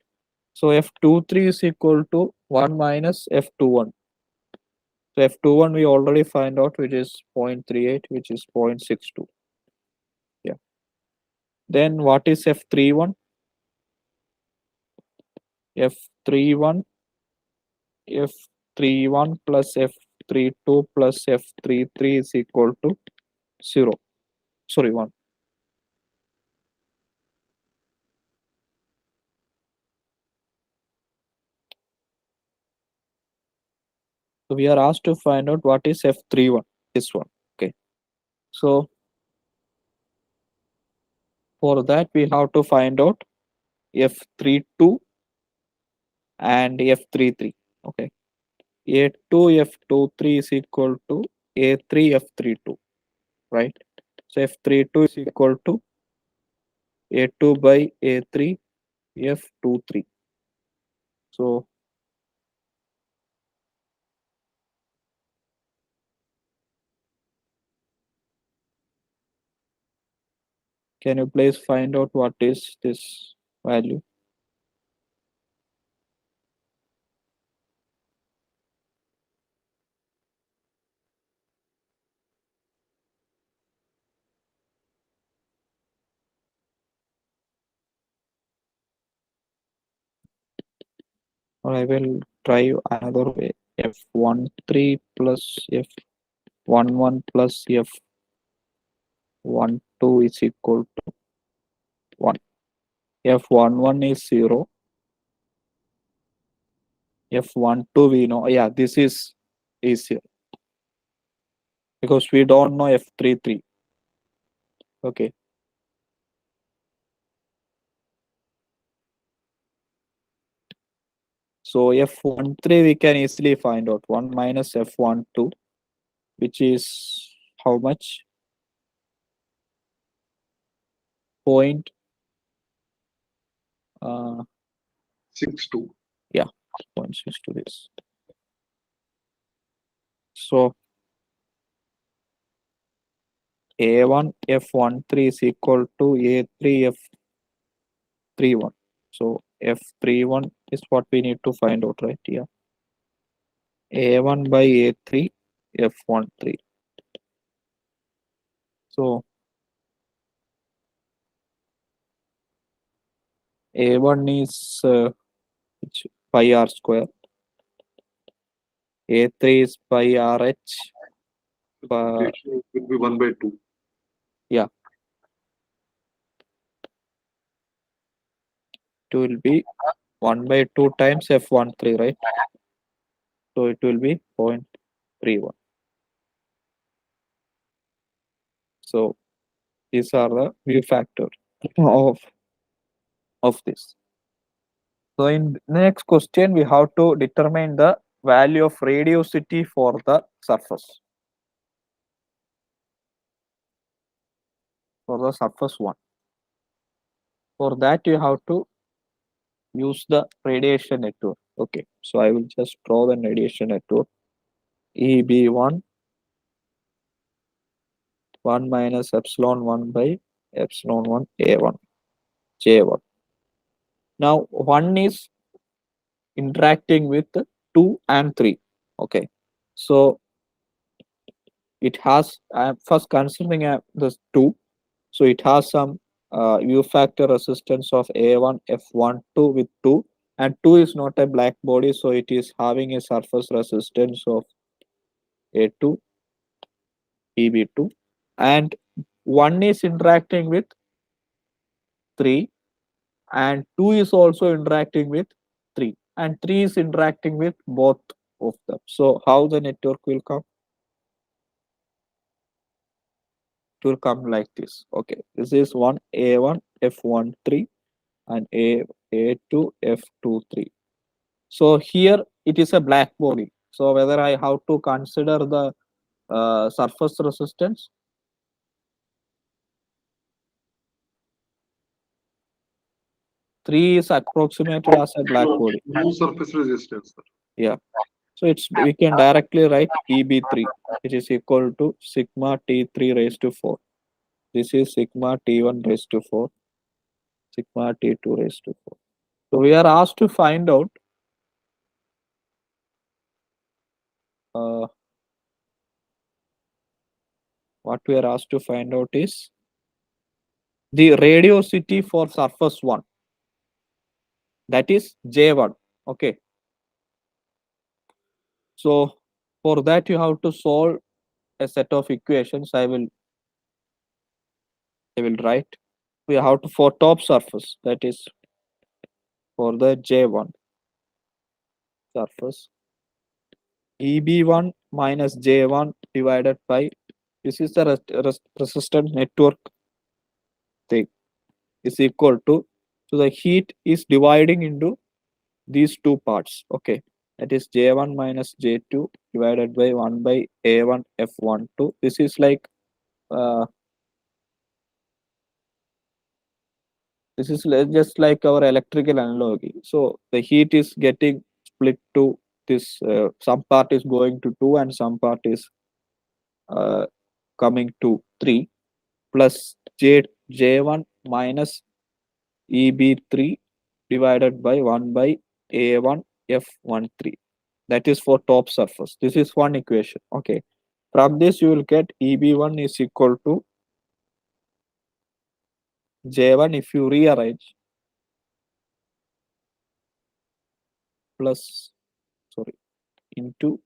So f23 is equal to 1 minus f21. So f21 we already find out, which is 0.38, which is 0.62. Yeah. Then what is f31? F31, f31 plus f32 plus f33 is equal to 0. Sorry, 1. So we are asked to find out what is f31. This one. Okay. So for that we have to find out f32 and f33. Okay. A2 f23 is equal to A3 f32, right? So f32 is equal to A2 by A3 f23. So can you please find out what is this value? Or I will try another way. F13 plus F11 plus F12 is equal to 1. F11 is 0. F12 we know. Yeah, this is easier because we don't know F33. Okay. So F13 we can easily find out 1 minus F12, which is how much? Point 6.2. yeah, 0.6 to this. So A1 F13 is equal to A3 F31. So F31 is what we need to find out, right? Yeah. A1 by A3 F13. So A1 is which pi r square. A3 is pi RH. Ratio will be 1/2. Yeah, it will be 1 by 2 times F13, right? So it will be 0.31. So these are the view factor of this. So in the next question, we have to determine the value of radiosity for the surface, for the surface one. For that, you have to use the radiation network. Okay, so I will just draw the radiation network. EB1 1 minus epsilon 1 by epsilon 1 A1 J1. Now 1 is interacting with 2 and 3. Okay, so it has, I'm first considering this 2, so it has some U factor resistance of A1 F12 with 2, and 2 is not a black body, so it is having a surface resistance of A2 EB2, and 1 is interacting with 3, and 2 is also interacting with 3, and 3 is interacting with both of them. So how the network will come? It will come like this. Okay, this is one A1 F13 and A2 F23. So here it is a black body. So whether I have to consider the surface resistance, 3 is approximated as a black No, body. no surface resistance, sir. Yeah. So it's, we can directly write EB3, which is equal to sigma T3 raised to 4. This is sigma T1 raised to 4, sigma T2 raised to 4. So we are asked to find out uh, what we are asked to find out is the radiosity for surface 1, that is J1. Okay, so for that you have to solve a set of equations. I will write. We have to, for top surface, that is for the J1 surface, EB1 minus J1 divided by, this is the resistance network thing, is equal to, so the heat is dividing into these two parts. Okay, that is J1 minus J2 divided by 1 by A1 F12. This is like uh, this is just like our electrical analogy. So the heat is getting split to this, some part is going to 2 and some part is uh, coming to 3, plus J1 minus EB3 divided by 1 by A1 F13. That is for top surface. This is one equation. Okay. From this you will get EB1 is equal to J1 if you rearrange, plus, sorry, into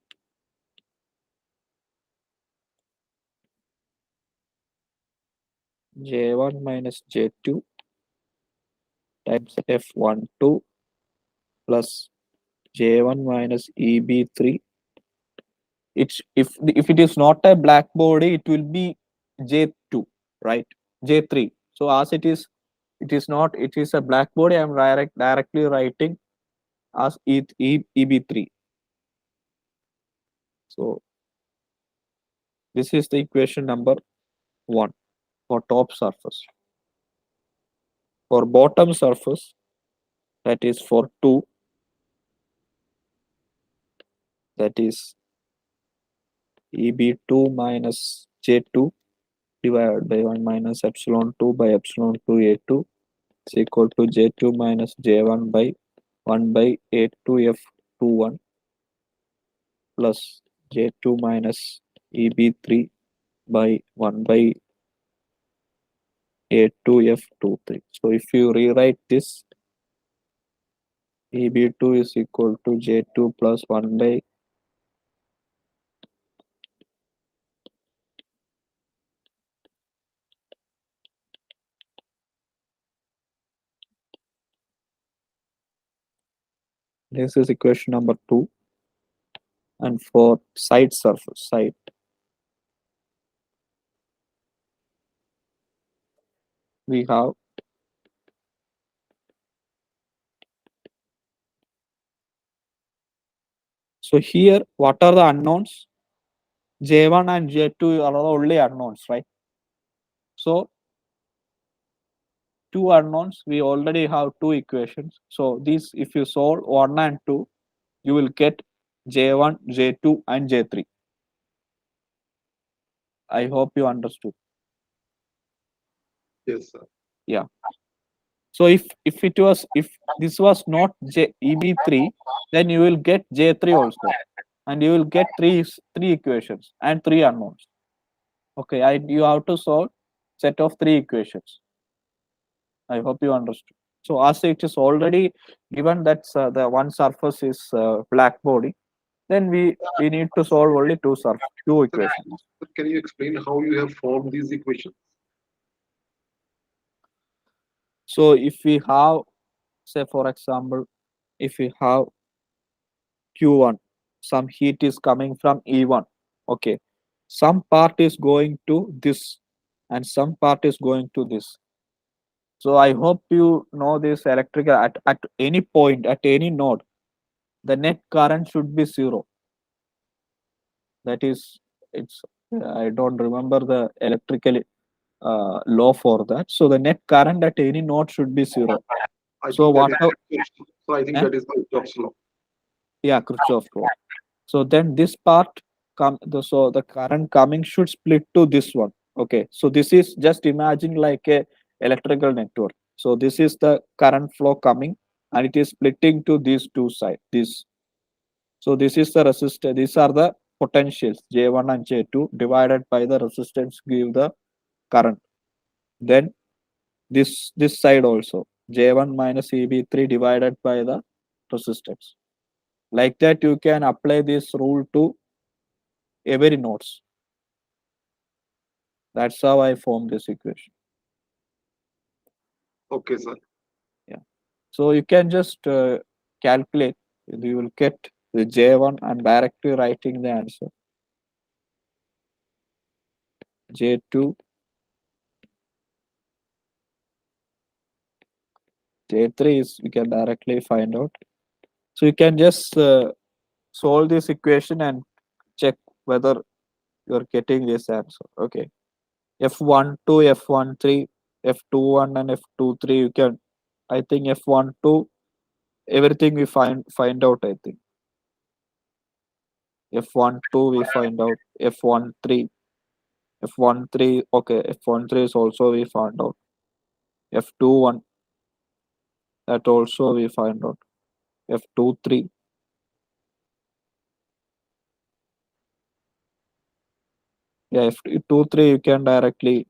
J1 minus J2 times F12 plus J1 minus EB3. It's, if it is not a black body, it will be J2, right? J3. So as it is not, it is a black body, I'm directly writing as EB3. So this is the equation number 1 for top surface. For bottom surface, that is for 2, that is EB2 minus J2 divided by 1 minus epsilon 2 by epsilon 2 A2 is equal to J2 minus J1 by 1 by A2 F21 plus J2 minus EB3 by 1 by A2 F23. So if you rewrite this, EB2 is equal to J2 plus 1 by, this is equation number 2. And for side surface, side, we have, So here, what are the unknowns? J1 and J2 are the only unknowns, right? So two unknowns, we already have two equations. So these, if you solve 1 and 2, you will get J1, J2 and J3. I hope you understood. Yes, sir. Yeah. So if this was not EB3, then you will get J3 also, and you will get three equations and three unknowns. Okay, you have to solve set of three equations. I hope you understood. So as it is already given that the one surface is black body, then we need to solve only two Sir, equations. can you explain how you have formed these equations? So if we have, say for example, if we have Q1, some heat is coming from E1. Okay, some part is going to this, and some part is going to this. So I hope you know this electrical at any point, at any node, the net current should be zero. That is, it's I don't remember the electrical law for that. So the net current at any node should be zero. I So think that what? is so I think Eh? that is Kirchhoff's law. Yeah, Kirchhoff law. So then this part so the current coming should split to this one. Okay, so this is just imagine like a electrical network. So this is the current flow coming, and it is splitting to these two sides. This, so this is the resistor. These are the potentials J1 and J2 divided by the resistance give the current. Then this side also J1 minus EB3 divided by the resistance. Like that, you can apply this rule to every nodes. That's how I form this equation. Okay, sir. Yeah. So you can just calculate. You will get the J1 and directly writing the answer. J2, J3 is we can directly find out. So you can just solve this equation and check whether you're getting this answer. Okay. F12, F13, F21 and F23. You can, I think F12, everything we find out, I think. F12 we find out. F13, F13, okay, F13 is also we found out. F21, that also we find out. F23, yeah, F23 you can directly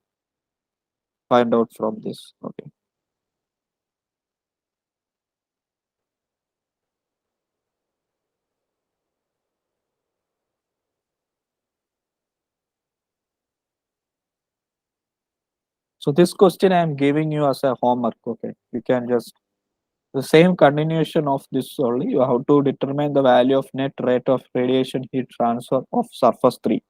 find out from this. Okay. So this question I am giving you as a homework. Okay, you can just the same continuation of this only. You have to determine the value of net rate of radiation heat transfer of surface 3.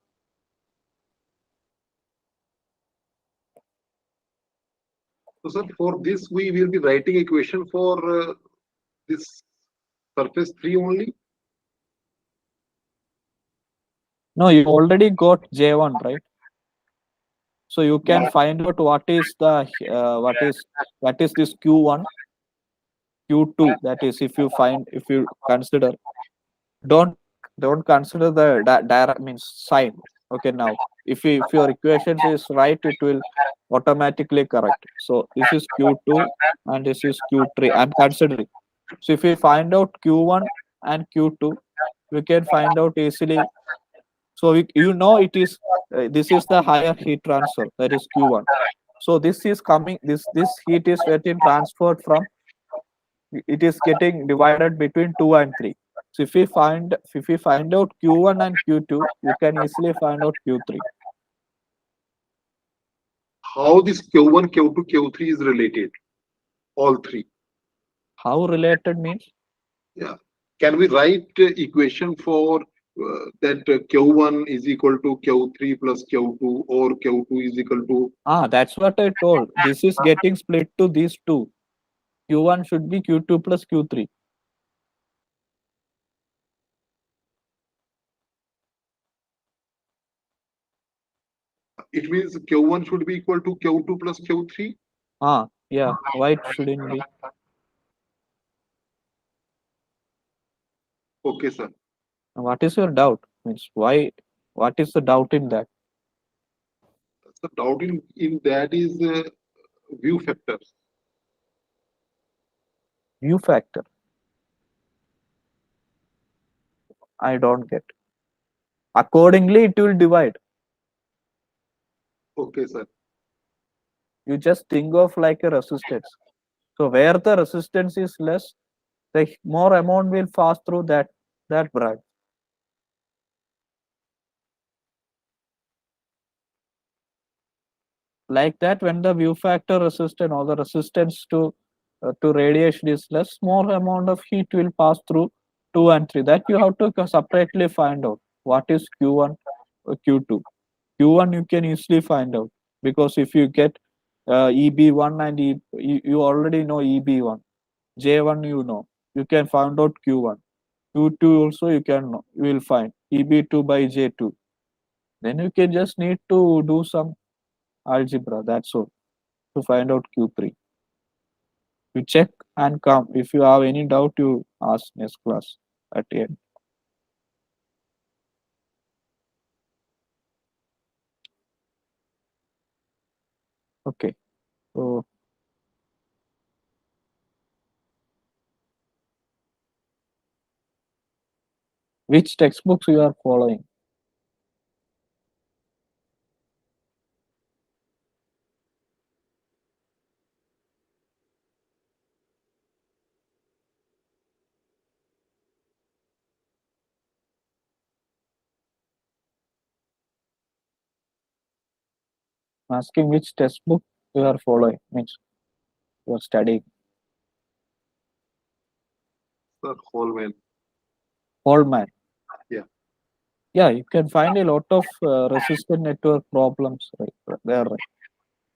So, sir, for this we will be writing equation for this surface 3 only. No, you already got J1, right? So you can find out what is the what is this Q1, Q2. That is, if you consider, don't don't consider the direct means sign. Okay, now if your equations is right, it will automatically correct. So this is Q2 and this is Q3. I'm considering. So if we find out Q1 and Q2, we can find out easily. So you know it is this is the higher heat transfer, that is Q1. So this is coming. This heat is getting transferred from. It is getting divided between 2 and 3. So if we find out Q1 and Q2, you can easily find out Q3. How this Q1, Q2, Q3 is related? All three. How related means? Yeah. Can we write equation for that Q1 is equal to Q3 plus Q2 or Q2 is equal to That's what I told. This is getting split to these two. Q1 should be Q2 plus Q3. it means Q1 should be equal to Q2 plus Q3. Yeah. Why it shouldn't be? Okay, sir. What is your doubt? Means why? What is the doubt in that? So doubt in that is view factors. View factor. I don't get. Accordingly, it will divide. Okay, sir. You just think of like a resistance. So where the resistance is less, the more amount will pass through that branch. Like that, when the view factor resistance or the resistance to radiation is less, more amount of heat will pass through 2 and 3. That you have to separately find out what is Q1 or Q2. Q1 you can easily find out, because if you get EB1 and you already know EB1, J1 you know, you can find out Q1. Q2 also you can know, you will find EB2 by J2. Then you can just need to do some algebra, that's all, to find out Q3. You check and come. If you have any doubt, you ask next class at the end. Okay. So which textbooks you are following? Asking which textbook you are following means you are studying. Sir, Holman. Holman. Yeah. Yeah, you can find a lot of resistant network problems right there. Right?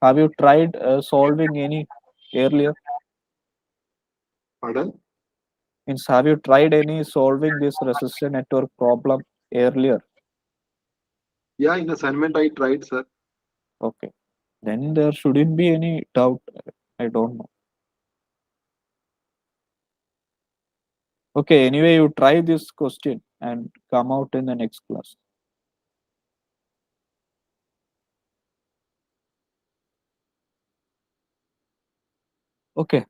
Have you tried solving any earlier? Pardon? Means have you tried any solving this resistant network problem earlier? Yeah, in assignment I tried, sir. Okay. Then there shouldn't be any doubt. I don't know. Okay, anyway, you try this question and come out in the next class. Okay,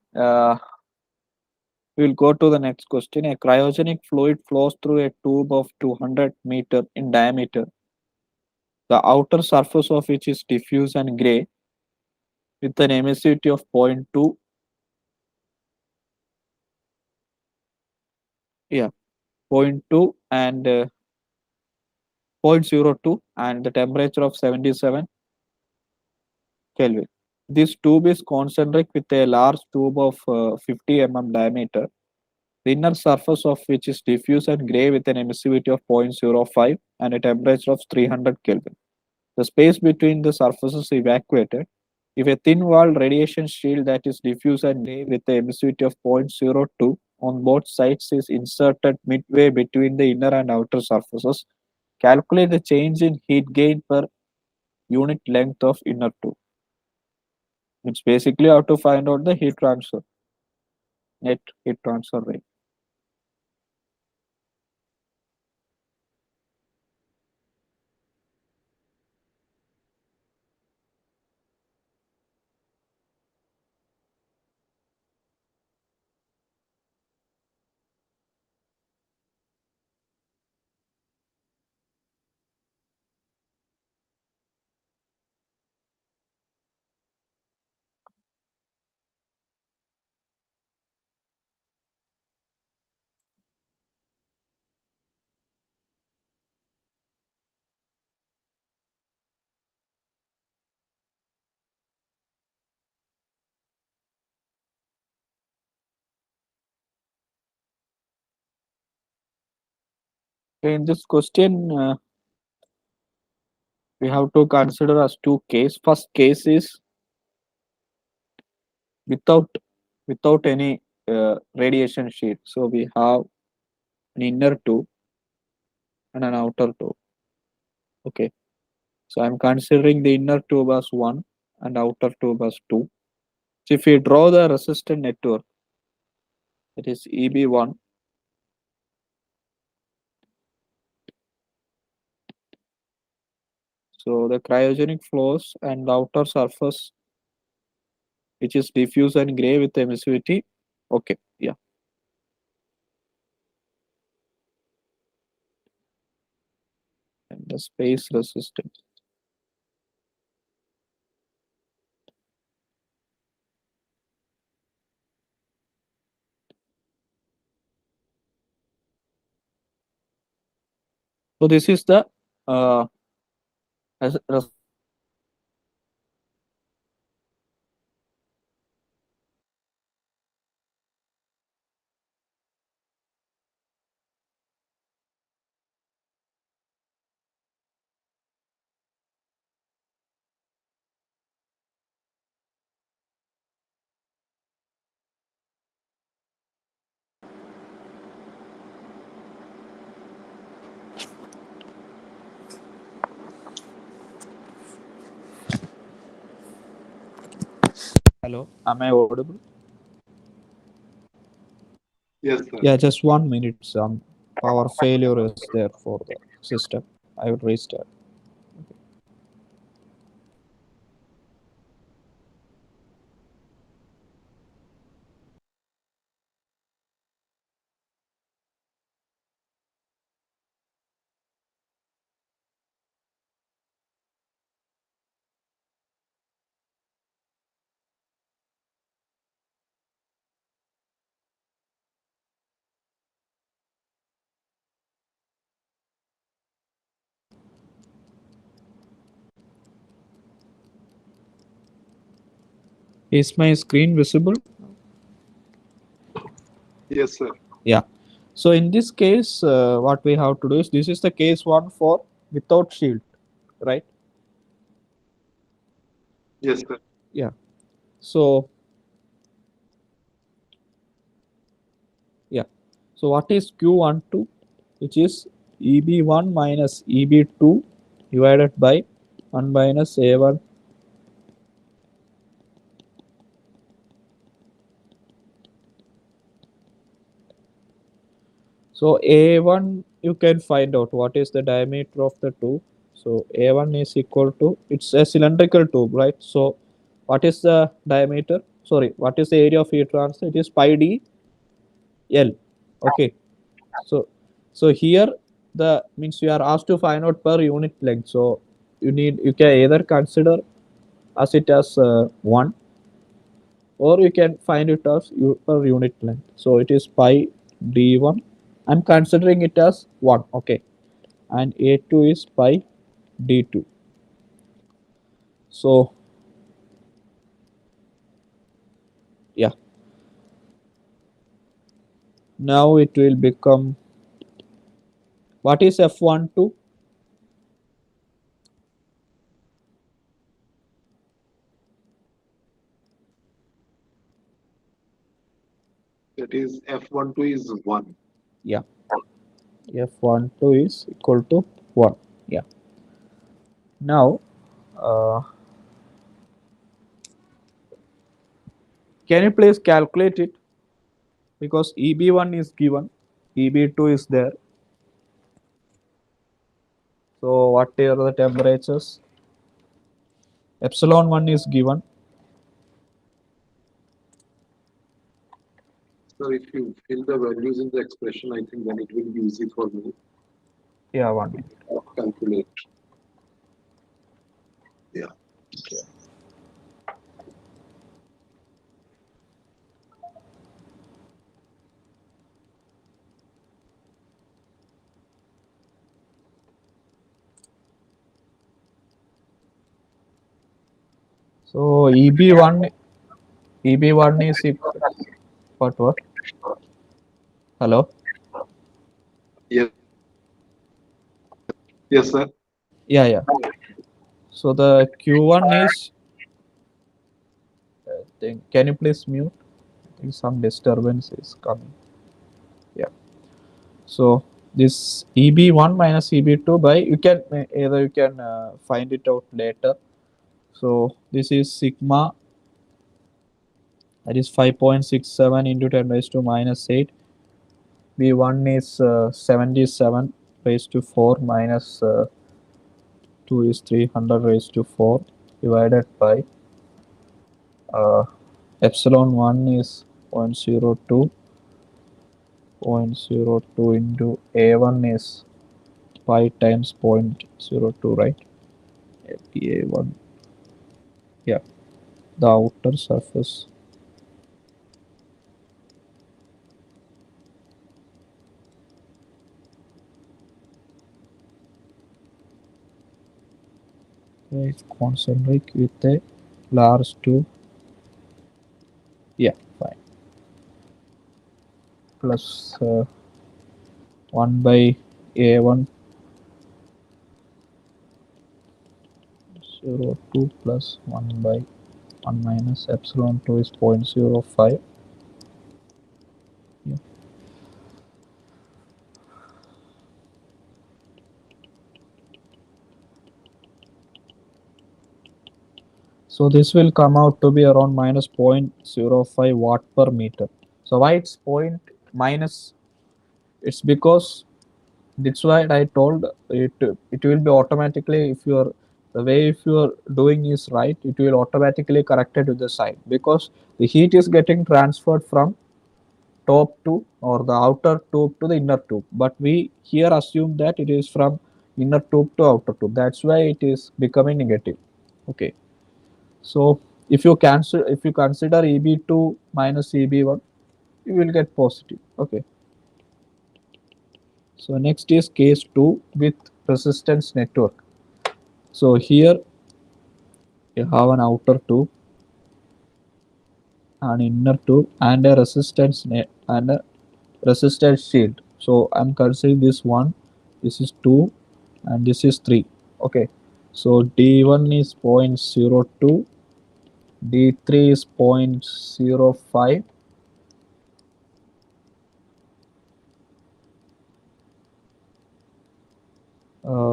we'll go to the next question. A cryogenic fluid flows through a tube of 200-meter in diameter, the outer surface of which is diffuse and gray with an emissivity of zero point 0.2, yeah, zero point 0.2 and 0.02 and the temperature of 77 Kelvin. This tube is concentric with a large tube of 50 mm diameter, the inner surface of which is diffuse and gray with an emissivity of 0.05 and a temperature of 300 Kelvin. The space between the surfaces is evacuated. If a thin walled radiation shield that is diffuse and gray with the emissivity of 0.02 on both sides is inserted midway between the inner and outer surfaces, calculate the change in heat gain per unit length of inner tube. It's basically how to find out the heat transfer, net heat transfer rate. In this question, we have to consider as two case. First case is without any radiation sheet. So we have an inner tube and an outer tube. Okay. So I'm considering the inner tube as 1 and outer tube as 2. So if we draw the resistor network, it is EB1. So the cryogenic flows and the outer surface, which is diffuse and gray with emissivity. Okay, yeah. And the space resistance. So this is the uh, resistor network. Hello, am I audible? Yes, sir. Yeah, just 1 minute. Some power failure is there for the system. I will restart. Is my screen visible? Yes, sir. Yeah. So in this case, what we have to do is this is the case one for without shield, right? Yes, sir. Yeah. So yeah. So what is Q12, which is EB1 minus EB2 divided by 1 minus A1. So A1 you can find out what is the diameter of the tube. So A1 is equal to, it's a cylindrical tube, right? So what is the diameter? Sorry, what is the area of heat transfer? It is pi d L. Okay. So here the means you are asked to find out per unit length. So you can either consider as it as 1, or you can find it as per unit length. So it is pi d1. I'm considering it as 1. Okay. And A2 is pi d2. So yeah, now it will become, what is F12? That is F12 is 1. Yeah, F12 is equal to 1. Yeah. Now, uh, can you please calculate it? Because EB1 is given, EB2 is there. So what are the temperatures? Epsilon 1 is given. So if you fill the values in the expression, I think then it will be easy for me Yeah, 1 minute. to calculate. Yeah. So EB1 is equal, what? Hello? Yes. Yes, sir. Yeah, yeah. So the Q1 is, can you please mute? I think some disturbance is coming. Yeah. So this EB1 minus EB2 by, you can either you can find it out later. So this is sigma, that is 5.67 into 10 raised to minus 8. B1 is 77 raised to 4 minus 2 is 300 raised to 4 divided by uh, epsilon 1 is 0.02. 0.02 into A1 is pi times 0.02, right? A1, yeah, the outer surface is concentric with a large tube, yeah, fine, plus 1 by A1 0.02 plus 1 by 1 minus epsilon 2 is 0.05. Yeah. So this will come out to be around minus 0.05 watt per meter. So why it's point minus? It's because that's why I told it. It will be automatically, if you're the way if you're doing is right, it will automatically corrected to the side, because the heat is getting transferred from top to, or the outer tube to the inner tube. But we here assume that it is from inner tube to outer tube. That's why it is becoming negative. Okay. So if you consider EB2 minus EB1, you will get positive. Okay. So next is case 2 with resistance network. So here you have an outer tube, an inner tube, and a resistance net and a resistance shield. So I'm considering this one, this is 2, and this is 3. Okay. So D1 is 0.02, D3 is 0.05.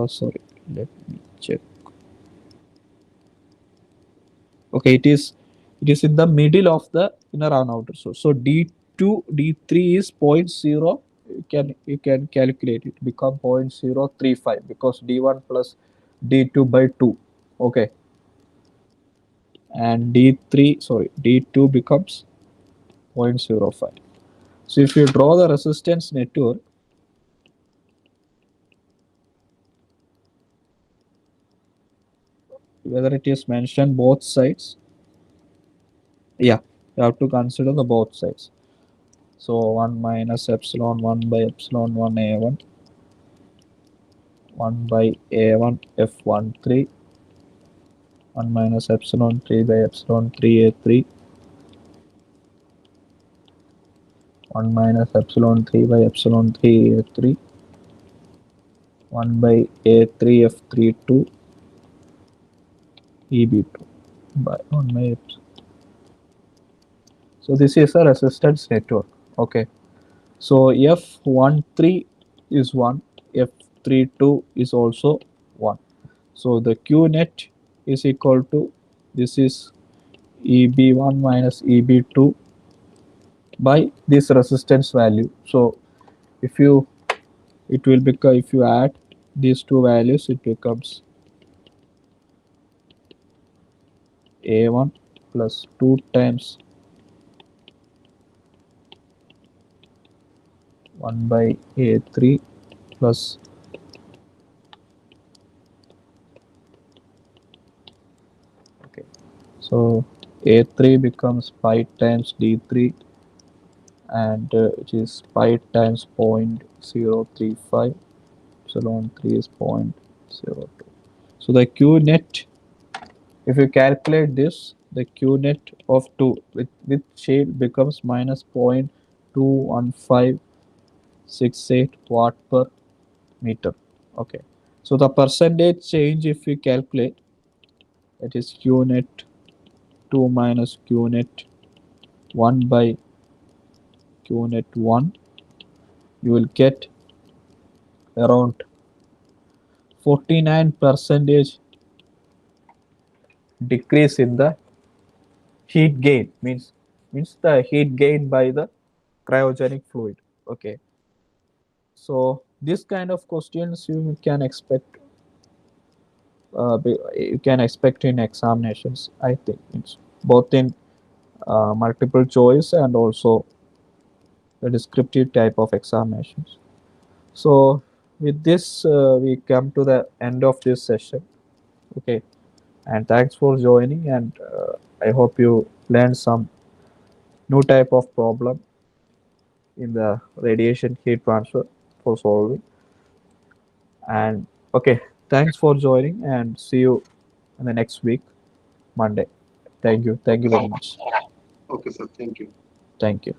Sorry, let me check. Okay, it is in the middle of the inner and outer source. So D2 D3 is zero point 0. You can calculate it, become 0.035, because D1 plus D2 by 2. Okay, and D3, sorry, D2 becomes 0.05. So if you draw the resistance network, whether it is mentioned both sides, yeah, you have to consider the both sides. So 1 minus epsilon 1 by epsilon 1 A1, 1 by A1 F13, 1 minus epsilon 3 by epsilon 3 A3, 1 minus epsilon 3 by epsilon 3 A3, 1 by A3 F32 EB2 by 1 by epsilon. So this is a resistance network. Okay. So F13 is 1, F32 is also 1. So the Q net is equal to, this is EB1 minus EB2 by this resistance value. So if you, it will become, if you add these two values, it becomes A1 plus 2 times 1 by A3 plus, okay, so A3 becomes pi times D3, and which is pi times 0.035, epsilon 3 is 0.02. So the Q net, if you calculate this, the Q net of 2 with shade becomes minus 0.21568 watt per meter. Okay. So the percentage change, if we calculate, that is Q net 2 minus Q net 1 by Q net 1, you will get around 49 percentage decrease in the heat gain, means the heat gained by the cryogenic fluid. Okay, so this kind of questions you can expect, you can expect in examinations. I think it's both in multiple choice and also the descriptive type of examinations. So with this, we come to the end of this session. Okay, and thanks for joining, and I hope you learned some new type of problem in the radiation heat transfer for solving. And okay, thanks for joining, and see you in the next week, Monday. Thank you. Thank Okay, you sir. very much. Okay, sir. Thank you. Thank you.